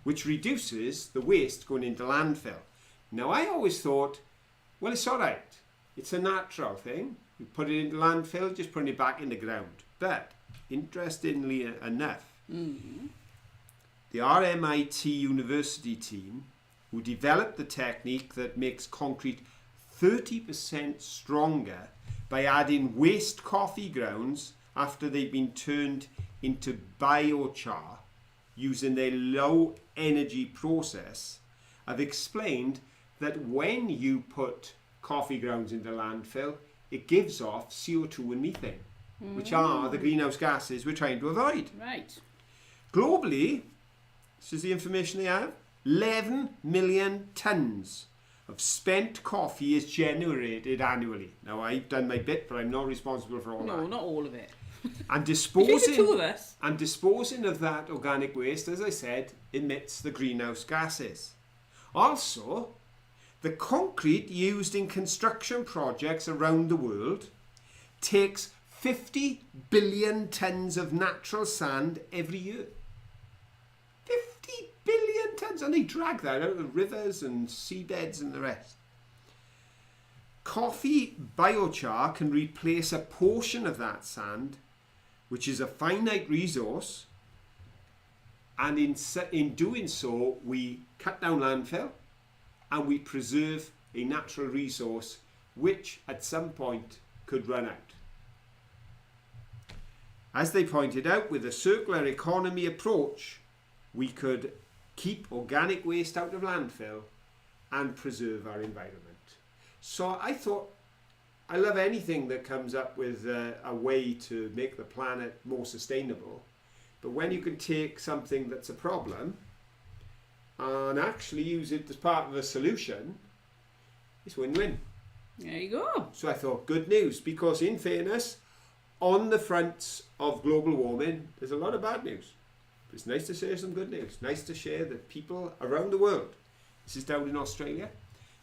which reduces the waste going into landfill. Now, I always thought, well, it's all right. It's a natural thing. You put it into landfill, just putting it back in the ground. But, interestingly enough, the RMIT University team, who developed the technique that makes concrete 30% stronger by adding waste coffee grounds after they've been turned into biochar using their low energy process, have explained that when you put coffee grounds into landfill, it gives off CO2 and methane, which are the greenhouse gases we're trying to avoid. Right. Globally, this is the information they have, 11 million tonnes of spent coffee is generated annually. Now, I've done my bit, but I'm not responsible for all that. No, not all of it. And Between the two of disposing us. of that organic waste, as I said, emits the greenhouse gases. Also, the concrete used in construction projects around the world takes 50 billion tonnes of natural sand every year. 50 billion tonnes, and they drag that out of rivers and seabeds and the rest. Coffee biochar can replace a portion of that sand, which is a finite resource, and in doing so we cut down landfill and we preserve a natural resource which at some point could run out. As they pointed out, with a circular economy approach, we could keep organic waste out of landfill and preserve our environment. So I thought, I love anything that comes up with a way to make the planet more sustainable. But when you can take something that's a problem and actually use it as part of a solution, it's win-win. There you go. So I thought, good news, because in fairness, on the fronts of global warming, there's a lot of bad news. It's nice to share some good news. Nice to share that people around the world, this is down in Australia,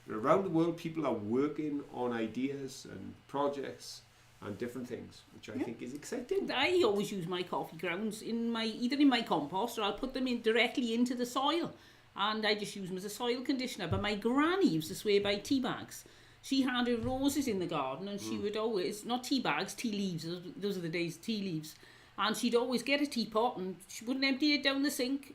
but around the world people are working on ideas and projects and different things, which I think is exciting. I always use my coffee grounds either in my compost, or I'll put them in directly into the soil, and I just use them as a soil conditioner. But my granny used to swear by tea bags. She had her roses in the garden, and she would always, not tea bags, tea leaves, those are the days, tea leaves, and she'd always get a teapot and she wouldn't empty it down the sink,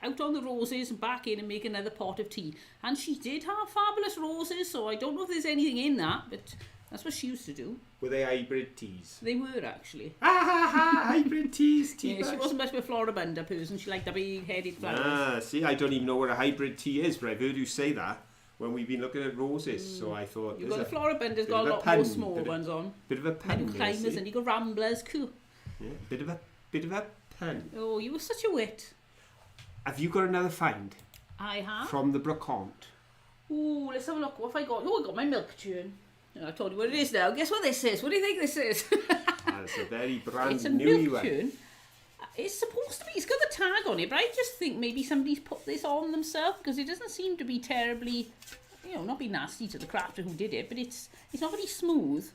out on the roses and back in and make another pot of tea. And she did have fabulous roses, so I don't know if there's anything in that, but that's what she used to do. Were they hybrid teas? They were, actually. Hybrid teas, tea Yeah, bags. she wasn't much of a Floribunda person. She liked the big-headed flowers. See, I don't even know what a hybrid tea is, but I've heard you say that when we've been looking at roses, so I thought... You've got the Floribunda's got a lot more small ones on. Bit of a pun. And climbers, and you got ramblers, cool. Yeah, bit of a pun. Oh, you were such a wit. Have you got another find? I have. From the Brocante. Ooh, let's have a look. What have I got? Oh, I got my milk churn. I told you what it is now. Guess what this is? What do you think this is? It's a very brand it's a new milk one. churn. It's supposed to be, it's got the tag on it, but I just think maybe somebody's put this on themselves, because it doesn't seem to be terribly, not be nasty to the crafter who did it, but it's not very smooth.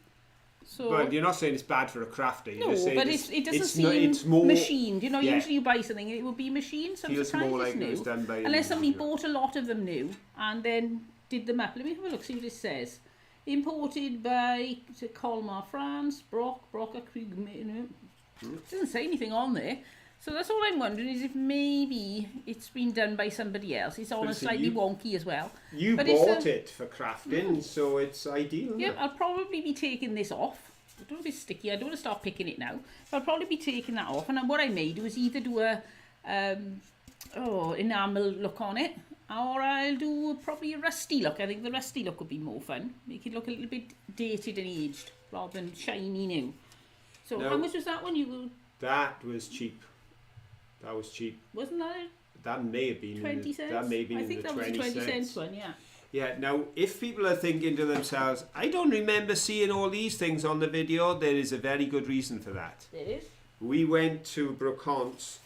So, But you're not saying it's bad for a crafter. You're just saying but it doesn't seem it's more machined. yeah. Usually you buy something and it will be machined. So Feels sometimes more like it's new. it was done by Unless somebody individual. bought a lot of them new and then did them up. Let me have a look, see what it says. Imported by Colmar, France, Brock, it doesn't say anything on there. So that's all I'm wondering, is if maybe it's been done by somebody else. It's on a slightly wonky as well. You bought it for crafting, so it's ideal. Yeah, I'll probably be taking this off. I don't know if it's sticky. I don't want to start picking it now. But I'll probably be taking that off. And then what I may do is either do a enamel look on it, or I'll do probably a rusty look. I think the rusty look would be more fun. Make it look a little bit dated and aged rather than shiny new. So No. how much was that one? That was cheap. That was cheap. Wasn't that That may have been 20 cents? That may have been I think in the that was a 20 cents. cents one, yeah. Yeah, now if people are thinking to themselves, I don't remember seeing all these things on the video, there is a very good reason for that. It is. We went to Brocante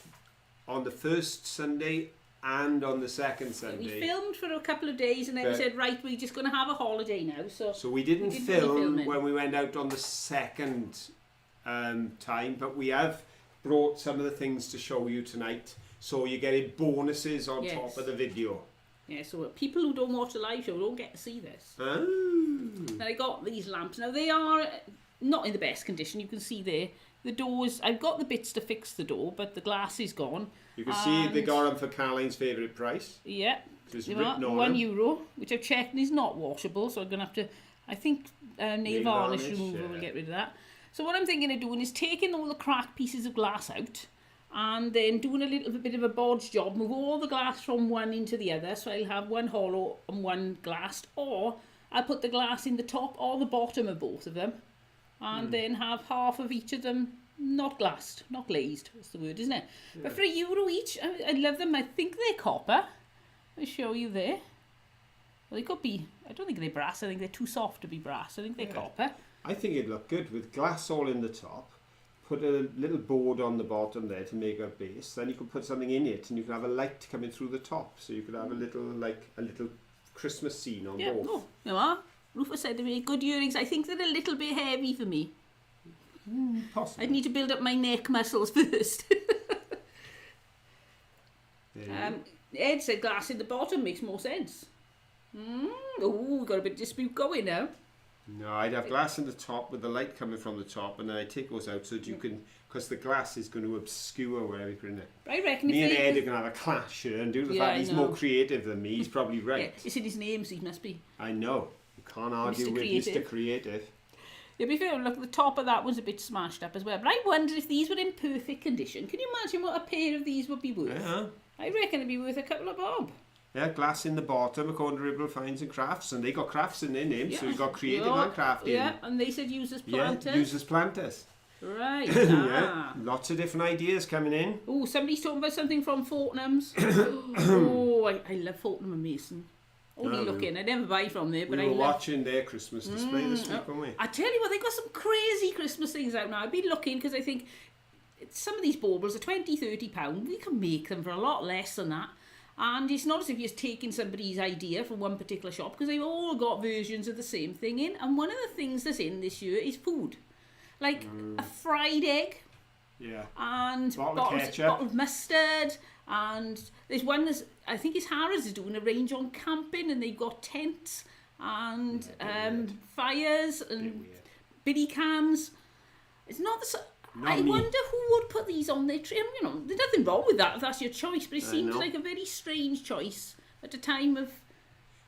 on the first Sunday and on the second Sunday. We filmed for a couple of days and then we said, right, we're just going to have a holiday now. So we didn't really film film it. when we went out on the second time, but we have brought some of the things to show you tonight. So you're getting bonuses on top of the video. Yeah, so people who don't watch the live show don't get to see this. Oh. Now I got these lamps. Now they are not in the best condition. You can see there. The doors, I've got the bits to fix the door, but the glass is gone. You can see they got them for Caroline's favourite price. Yeah. It's You written know, on €1, which I've checked and is not washable, so I'm going to have to, I think nail varnish remover will get rid of that. So what I'm thinking of doing is taking all the cracked pieces of glass out and then doing a little bit of a bodge job, move all the glass from one into the other, so I'll have one hollow and one glassed, or I'll put the glass in the top or the bottom of both of them, and then have half of each of them not glassed, not glazed, that's the word, isn't it? Yeah. But for €1 each, I love them. I think they're copper. I'll show you there. Well, they could be, I don't think they're brass, I think they're too soft to be brass, I think they're copper. I think it'd look good with glass all in the top. Put a little board on the bottom there to make a base. Then you could put something in it, and you could have a light coming through the top. So you could have a little Christmas scene on both. Oh, you are. Rufus said to me, good earrings. I think they're a little bit heavy for me. Possibly. I'd need to build up my neck muscles first. Ed said glass in the bottom makes more sense. Oh, we've got a bit of dispute going now. No, I'd have glass in the top with the light coming from the top, and then I take those out so that you can, because the glass is going to obscure wherever you put it. I reckon me and Ed are going to have a clash here, and due to the fact he's more creative than me, he's probably right. Yeah, it's in his name, so he must be. I know. You can't argue with Mr. Creative. Yeah, be fair, look, the top of that was a bit smashed up as well. But I wonder if these were in perfect condition. Can you imagine what a pair of these would be worth? Yeah. I reckon it'd be worth a couple of bob. Yeah, glass in the bottom, according to Ribble Finds and Crafts, and they got crafts in their name, so you got creative and crafting. Yeah, and they said use as planters. Yeah, use as planters. Right. Yeah, lots of different ideas coming in. Oh, somebody's talking about something from Fortnum's. Oh, I love Fortnum and Mason. Only looking. I never buy from there, but we were watching their Christmas display this week, weren't we? I tell you what, they've got some crazy Christmas things out now. I've been looking because I think some of these baubles are £20-30. We can make them for a lot less than that. And it's not as if you're taking somebody's idea from one particular shop, because they've all got versions of the same thing in. And one of the things that's in this year is food. Like a fried egg. Yeah. And bottled bottled mustard. And there's one that's, I think it's Harrods is doing a range on camping, and they've got tents and fires and biddy cans. It's not the... I wonder who would put these on their tree. You know, there's nothing wrong with that if that's your choice, but it seems like a very strange choice at a time of...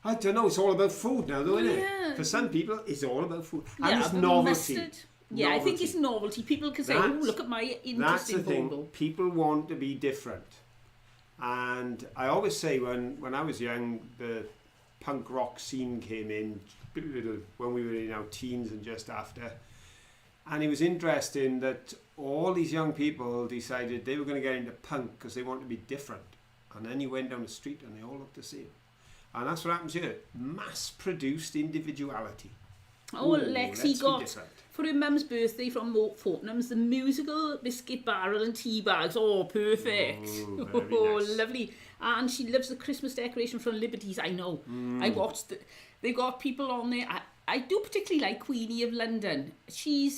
I don't know, it's all about food now though, isn't it? For some people, it's all about food. And it's novelty. Yeah, I think it's novelty. People can say, oh, look at my interesting That's the thing. bauble. People want to be different. And I always say when I was young, the punk rock scene came in when we were in our teens and just after. And it was interesting that all these young people decided they were going to get into punk because they wanted to be different. And then you went down the street and they all looked the same. And that's what happens here. Mass-produced individuality. Oh, Lexi got, for her mum's birthday from Fortnum's, the musical biscuit barrel and tea bags. Oh, perfect. Oh, nice. Lovely. And she loves the Christmas decoration from Liberties. I know. I watched it. They got people on there. I do particularly like Queenie of London. She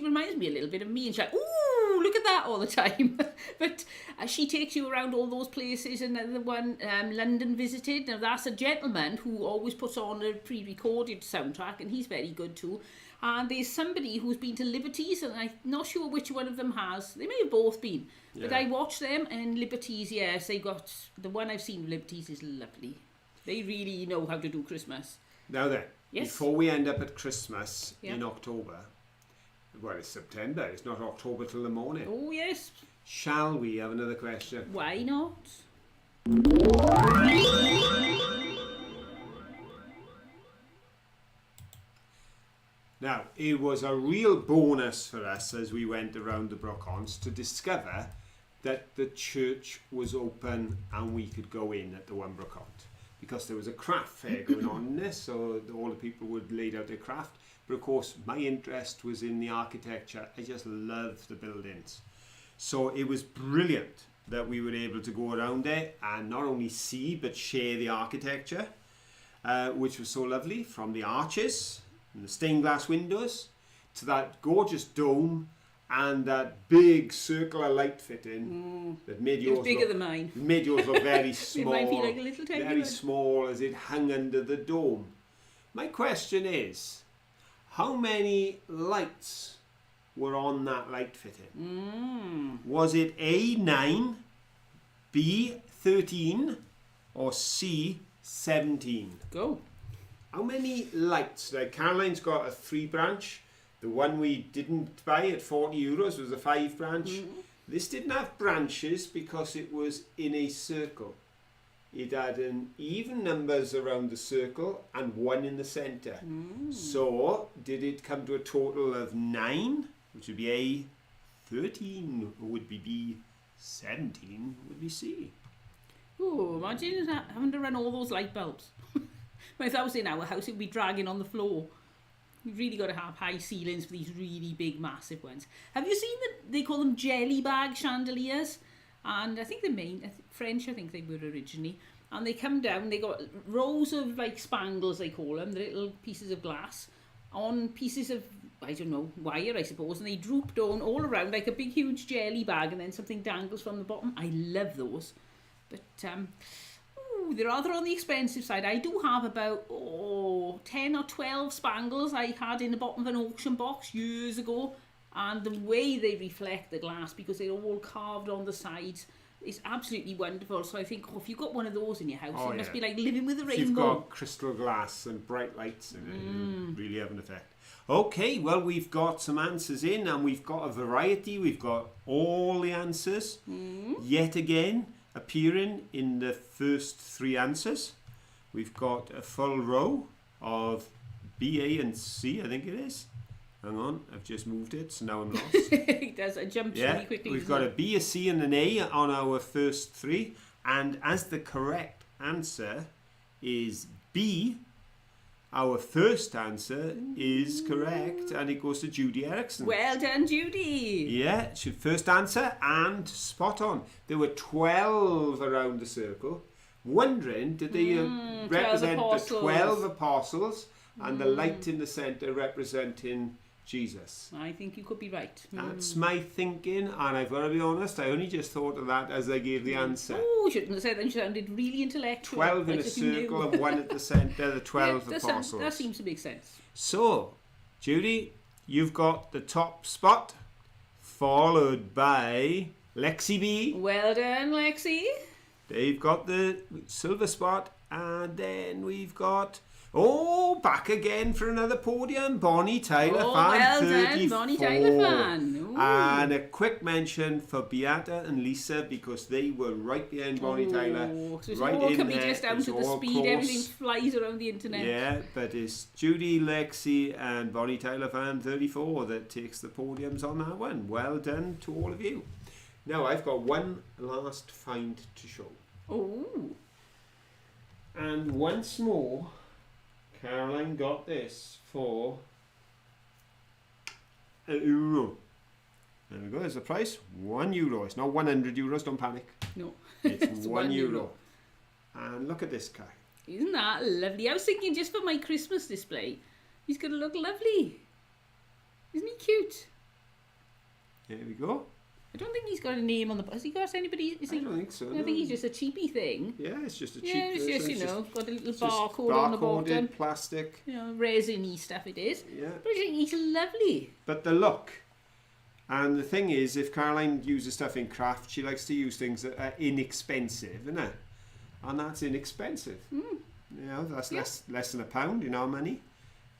reminds me a little bit of me, and she's like, ooh, look at that all the time. But she takes you around all those places, and the one London Visited. Now that's a gentleman who always puts on a pre-recorded soundtrack, and he's very good too. And there's somebody who's been to Liberties, and I'm not sure which one of them has. They may have both been, but I watched them, and Liberties, yes, they got, the one I've seen, Liberties is lovely. They really know how to do Christmas. Now then, before we end up at Christmas in October, well, it's September, it's not October till the morning. Oh, yes. Shall we have another question? Why not? Now, it was a real bonus for us as we went around the Brockons to discover that the church was open and we could go in at the One Brockont. Because there was a craft fair going on in this, so all the people would lay out their craft. But of course, my interest was in the architecture. I just loved the buildings. So it was brilliant that we were able to go around there and not only see, but share the architecture, which was so lovely, from the arches and the stained glass windows to that gorgeous dome and that big circular light fitting that made yours bigger than mine. Made yours look very small. It might be like a little tiny very one. small as it hung under the dome. My question is, how many lights were on that light fitting? Was it A, 9, B, 13, or C, 17? Go. How many lights? Like Caroline's got a 3 branch, The one we didn't buy at €40 was a 5 branch. This didn't have branches because it was in a circle. It had an even numbers around the circle and 1 in the centre. So did it come to a total of 9, which would be A, 13 would be B, 17 would be C. Oh, imagine having to run all those light bulbs. If that was in our house, it would be dragging on the floor. You've really got to have high ceilings for these really big, massive ones. Have you seen that they call them jelly bag chandeliers? And I think French, I think they were originally. And they come down, they got rows of like spangles, they call them, the little pieces of glass, on pieces of, I don't know, wire, I suppose. And they droop down all around like a big, huge jelly bag, and then something dangles from the bottom. I love those. But, they're rather on the expensive side. I do have about 10 or 12 spangles I had in the bottom of an auction box years ago, and the way they reflect the glass, because they're all carved on the sides, is absolutely wonderful. So I think if you've got one of those in your house, it must be like living with a rainbow. If you've got crystal glass and bright lights in it, it'll really have an effect. Okay, well, we've got some answers in, and we've got a variety. We've got all the answers yet again appearing in the first 3 answers. We've got a full row of B, A and C, I think it is. Hang on, I've just moved it, so now I'm lost. It does, it jumps really quickly. We've got a B, a C and an A on our first 3. And as the correct answer is B, our first answer is correct, and it goes to Judy Erickson. Well done, Judy. Yeah, she first answer and spot on. There were 12 around the circle. Wondering, did they represent the 12 apostles and the light in the centre representing Jesus? I think you could be right. That's my thinking, and I've got to be honest, I only just thought of that as I gave the answer. Oh, you shouldn't have said that. You sounded really intellectual. 12 in a circle and 1 at the centre, the 12 apostles. That seems to make sense. So, Judy, you've got the top spot, followed by Lexi B. Well done, Lexi. They've got the silver spot, and then we've got back again for another podium, Bonnie Tyler fan, well 34. done, Bonnie Tyler fan. Ooh. And a quick mention for Beata and Lisa, because they were right behind Bonnie Tyler. So it's right all in can be there. just down It's to the all speed, close. everything flies around the internet. Yeah, but it's Judy, Lexi and Bonnie Tyler fan 34 that takes the podiums on that one. Well done to all of you. Now I've got one last find to show. Oh. And once more, Caroline got this for €1. There we go, there's the price, €1. It's not €100, don't panic. No. It's €1. And look at this guy. Isn't that lovely? I was thinking just for my Christmas display, he's going to look lovely. Isn't he cute? There we go. I don't think he's got a name on the... Has he got anybody... I don't think so. I think he's just a cheapy thing. Yeah, it's just a cheap Yeah, it's version. just, got a little It's barcode on the bottom. Plastic. Resin-y stuff it is. Yeah. But I think he's lovely. But the look. And the thing is, if Caroline uses stuff in craft, she likes to use things that are inexpensive, isn't it? And that's inexpensive. You know, that's less than £1 in our money.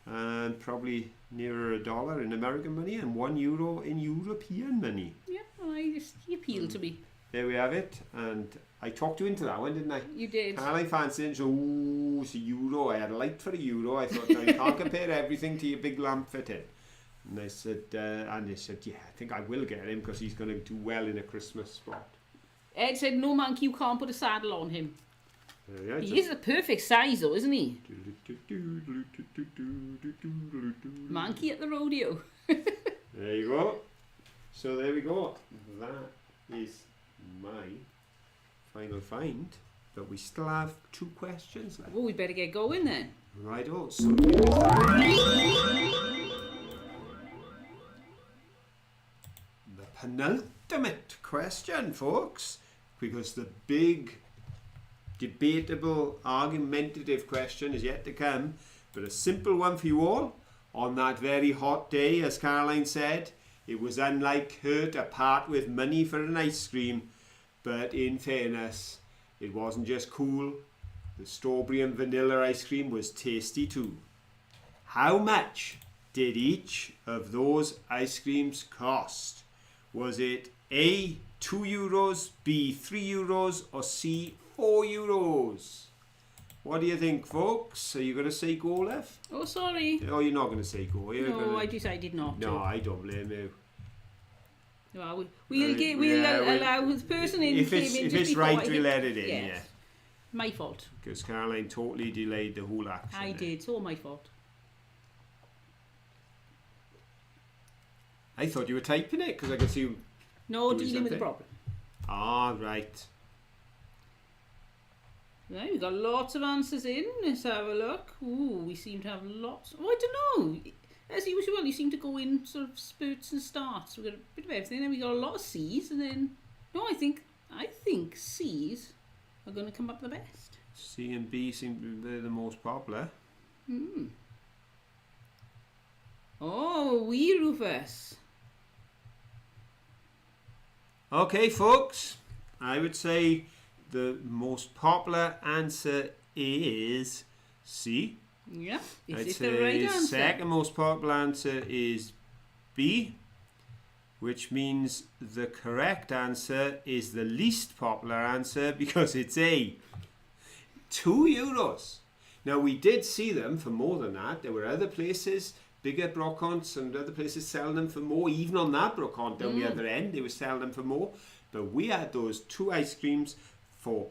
And probably nearer $1 in American money and €1 in European money. Yeah, well, he appealed to me. There we have it. And I talked you into that one, didn't I? You did. Caroline fancied it, so it's €1. I had a light for €1. I thought, no, you can't compare everything to your big lamp fitting. And I said, yeah, I think I will get him because he's going to do well in a Christmas spot. Ed said, no, Monkey, you can't put a saddle on him. Yeah, He is the perfect size, though, isn't he? Monkey at the rodeo. There you go. So there we go. That is my final find. But we still have 2 questions left. Oh, we better get going then. Righto. So the penultimate question, folks, because the big debatable, argumentative question is yet to come, but a simple one for you all. On that very hot day, as Caroline said, it was unlike her to part with money for an ice cream, but in fairness, it wasn't just cool, the strawberry and vanilla ice cream was tasty too. How much did each of those ice creams cost? Was it A, €2, B, €3, or C, €4? What do you think, folks? Are you going to say go, Lev? Oh, sorry. Oh, you're not going to say go. You're No, gonna... I decided not to. No, I don't blame you. Well, we'll Yeah, allow the person in If came it's, in if just it's before right, I we hit- let it in, Yes. yeah. My fault. Because Caroline totally delayed the whole action. I there. did. It's all my fault. I thought you were typing it because I could see you. No, Doing dealing with the something? problem. Ah, right. Right, we've got lots of answers in. Let's have a look. Ooh, we seem to have lots. Oh, I don't know. As usual, you seem to go in sort of spurts and starts. We've got a bit of everything. Then we got a lot of C's, and then no, I think C's are going to come up the best. C and B seem to be the most popular. Oh, wee Rufus. Okay, folks. I would say the most popular answer is C. Yeah, is I'd it say the right answer? second most popular answer is B, which means the correct answer is the least popular answer because it's A. €2. Now, we did see them for more than that. There were other places, bigger brocants and other places selling them for more. Even on that brocant down the other end, they were selling them for more. But we had those 2 ice creams for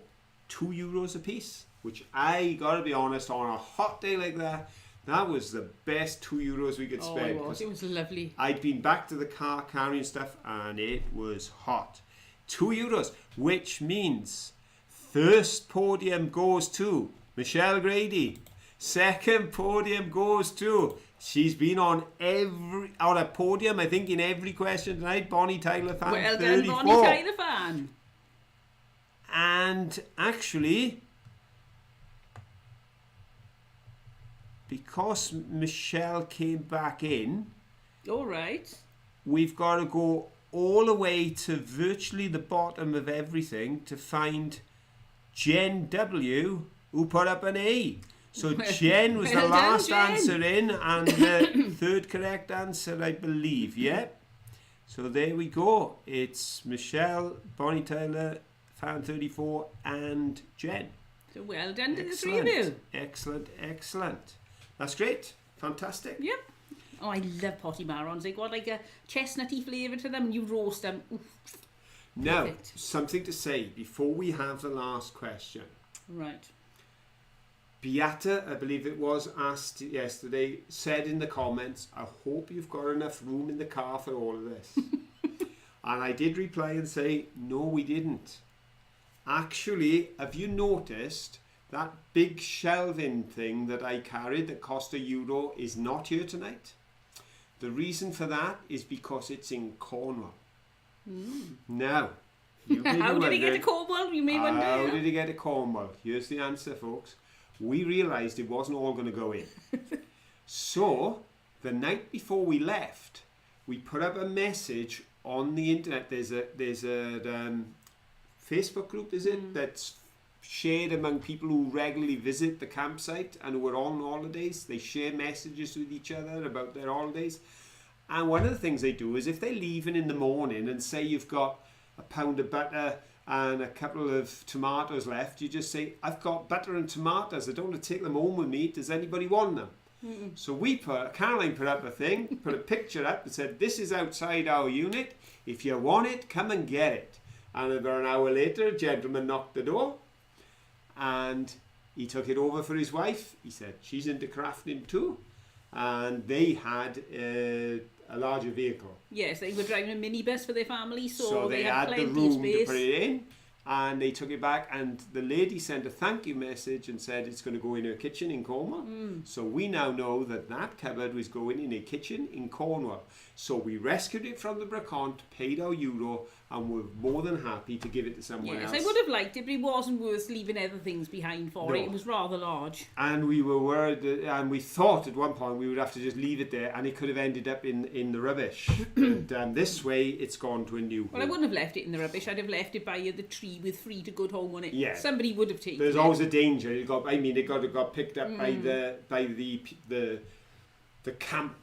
€2 a piece, which I gotta be honest, on a hot day like that was the best €2 we could Oh, spend. it was lovely. I'd been back to the car carrying stuff and it was hot. €2, which means first podium goes to Michelle Grady. Second podium goes to, she's been on a podium, I think, in every question tonight, Bonnie Tyler fan Well 34. done, Bonnie Tyler fan. And actually, because Michelle came back in, All right. we've got to go all the way to virtually the bottom of everything to find Jen W, who put up an A. So Jen was well the done, last Jen. answer in and the third correct answer, I believe. Yep. So there we go. It's Michelle, Bonnie Tyler, fan 34 and Jen. So well done to the three of you. Excellent. That's great. Fantastic. Yep. Oh, I love potty marrons. They got like a chestnutty flavour to them and you roast them. Oof. Now, Perfect. something to say before we have the last question. Right. Beata, I believe it was, asked yesterday, said in the comments, I hope you've got enough room in the car for all of this. And I did reply and say, no, we didn't. Actually, have you noticed that big shelving thing that I carried that cost €1 is not here tonight? The reason for that is because it's in Cornwall. Now, you may be How did he get to wondering, Cornwall? You may wonder. how did he get to Cornwall? Here's the answer, folks. We realised it wasn't all going to go in. So, the night before we left, we put up a message on the internet. There's a Facebook group, is it, that's shared among people who regularly visit the campsite and who are on holidays. They share messages with each other about their holidays. And one of the things they do is if they're leaving in the morning and say you've got a pound of butter and a couple of tomatoes left, you just say, I've got butter and tomatoes, I don't want to take them home with me, does anybody want them? So Caroline put up a thing, put a picture up and said, this is outside our unit, if you want it, come and get it. And about an hour later, a gentleman knocked the door and he took it over for his wife. He said, she's into crafting too. And they had a larger vehicle. Yes, they were driving a minibus for their family, so, So they they had had the plenty of room space. to put it in, and they took it back. And the lady sent a thank you message and said it's going to go in her kitchen in Cornwall. So we now know that that cupboard was going in a kitchen in Cornwall. So we rescued it from the brocante, paid our €1, and we're more than happy to give it to someone Yes, else. I would have liked it, but it wasn't worth leaving other things behind for No. it. It was rather large. And we were worried, and we thought at one point we would have to just leave it there, and it could have ended up in the rubbish. But this way, it's gone to a new Well, I home. wouldn't have left it in the rubbish. I'd have left it by the tree with free to good home on it. Yeah. Somebody would have taken There's it. always a danger. It got picked up by the camp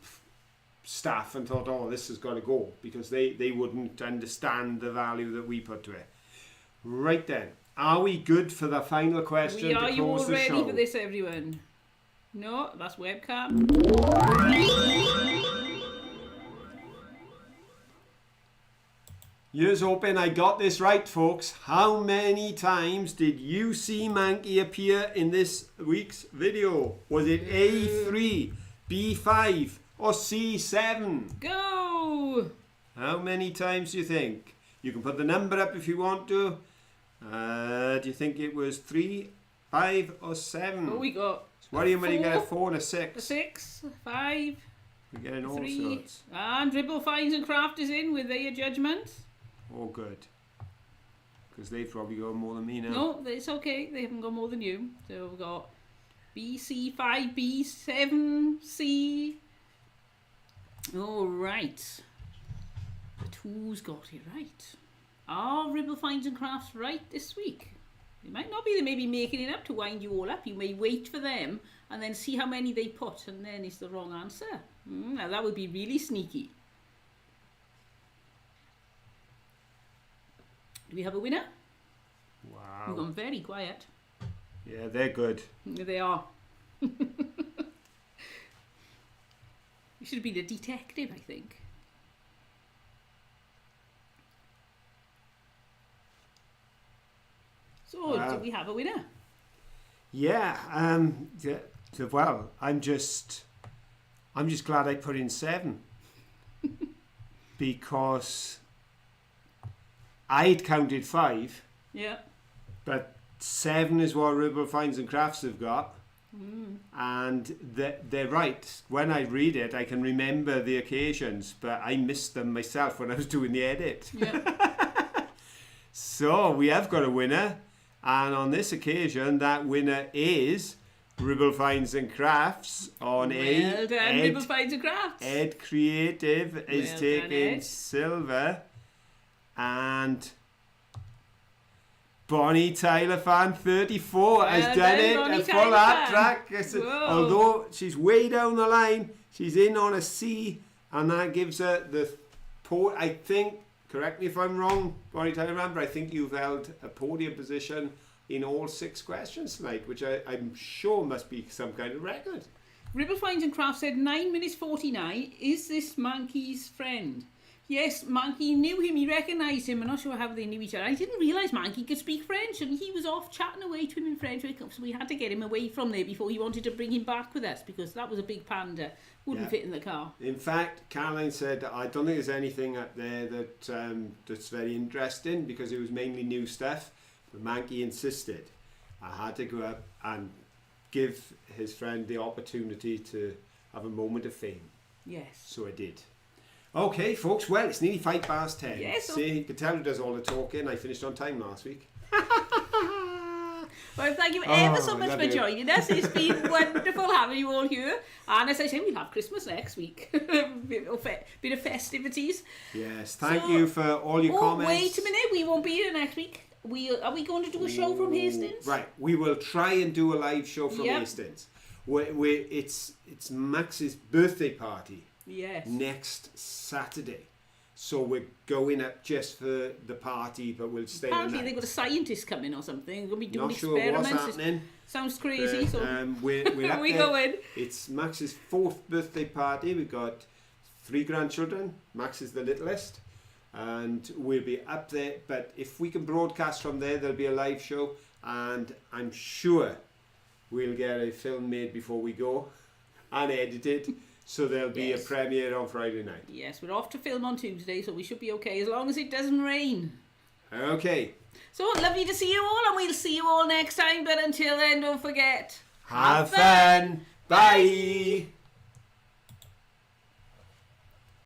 staff and thought, oh, this has got to go, because they wouldn't understand the value that we put to it. Right then, are we good for the final question to Are close you all the ready show? for this, everyone? No, that's webcam. Here's hoping I got this right, folks. How many times did you see Mankey appear in this week's video? Was it A3, B5, or C7? Go! How many times do you think? You can put the number up if you want to. Do you think it was 3, 5, or 7? What we got? What do you when you get a 4, 4 and a a 6? 6, 5, We're getting all 3, sorts. and Dribble Finds and Craft is in with their judgment. Oh, good. Because they've probably got more than me now. No, it's okay. They haven't got more than you. So we've got BC5, B7, C. All right. But who's got it right? Are Ribble Finds and Crafts right this week? It might not be. They may be making it up to wind you all up. You may wait for them and then see how many they put, and then it's the wrong answer. Now that would be really sneaky. Do we have a winner? We've Wow. gone very quiet. Yeah, they're good. They are. You should have been a detective, I think. So, do we have a winner? Yeah, well, I'm just glad I put in 7 because I'd counted 5, Yeah. but 7 is what Ribble Finds and Crafts have got, and they're right. When I read it, I can remember the occasions, but I missed them myself when I was doing the edit. Yeah. So we have got a winner. And on this occasion, that winner is Ribble Finds and Crafts on Well done, Ribble Finds and Crafts. Ed Creative is Well done, taking Ed. silver, and Bonnie Tyler Fan 34 Well has done, done it. Bonnie A full Tyler hat Fan. track. Whoa. Although she's way down the line, she's in on a C, and that gives her the I think. Correct me if I'm wrong, Bonnie Tyler Fan, but I think you've held a podium position in all 6 questions tonight, which I'm sure must be some kind of record. Ribble Finds and Crafts said 9 minutes 49. Is this Mankey's friend? Yes, Mankey knew him. He recognised him. I'm not sure how they knew each other. I didn't realise Mankey could speak French, and he was off chatting away to him in French. So we had to get him away from there before he wanted to bring him back with us, because that was a big panda. Wouldn't Yeah. fit in the car. In fact, Caroline said, I don't think there's anything up there that that's very interesting, because it was mainly new stuff. But Mankey insisted I had to go up and give his friend the opportunity to have a moment of fame. Yes. So I did. Okay, folks, well, it's nearly 10:05. Yes. See, you can tell who does all the talking. I finished on time last week. Well, thank you ever so Oh, much love for you. joining us. It's been wonderful having you all here. And as I say, we'll have Christmas next week. bit of festivities. Yes, thank So- you for all your comments. Wait a minute. We won't be here next week. Are we going to do a show from Hastings? Right, we will try and do a live show from Yep. Hastings. It's Max's birthday party Yes. next Saturday. So we're going up just for the party, but we'll stay the Apparently night. they've got a scientist coming or something. They're going to be doing Not sure what's experiments. happening. Sounds crazy. But, So we're up we there. go in. It's Max's 4th birthday party. We've got 3 grandchildren. Max is the littlest. And we'll be up there. But if we can broadcast from there, there'll be a live show. And I'm sure we'll get a film made before we go and edited. So there'll be Yes. a premiere on Friday night. Yes, we're off to film on Tuesday, so we should be okay as long as it doesn't rain. Okay. So lovely to see you all, and we'll see you all next time. But until then, don't forget. Have fun. Bye.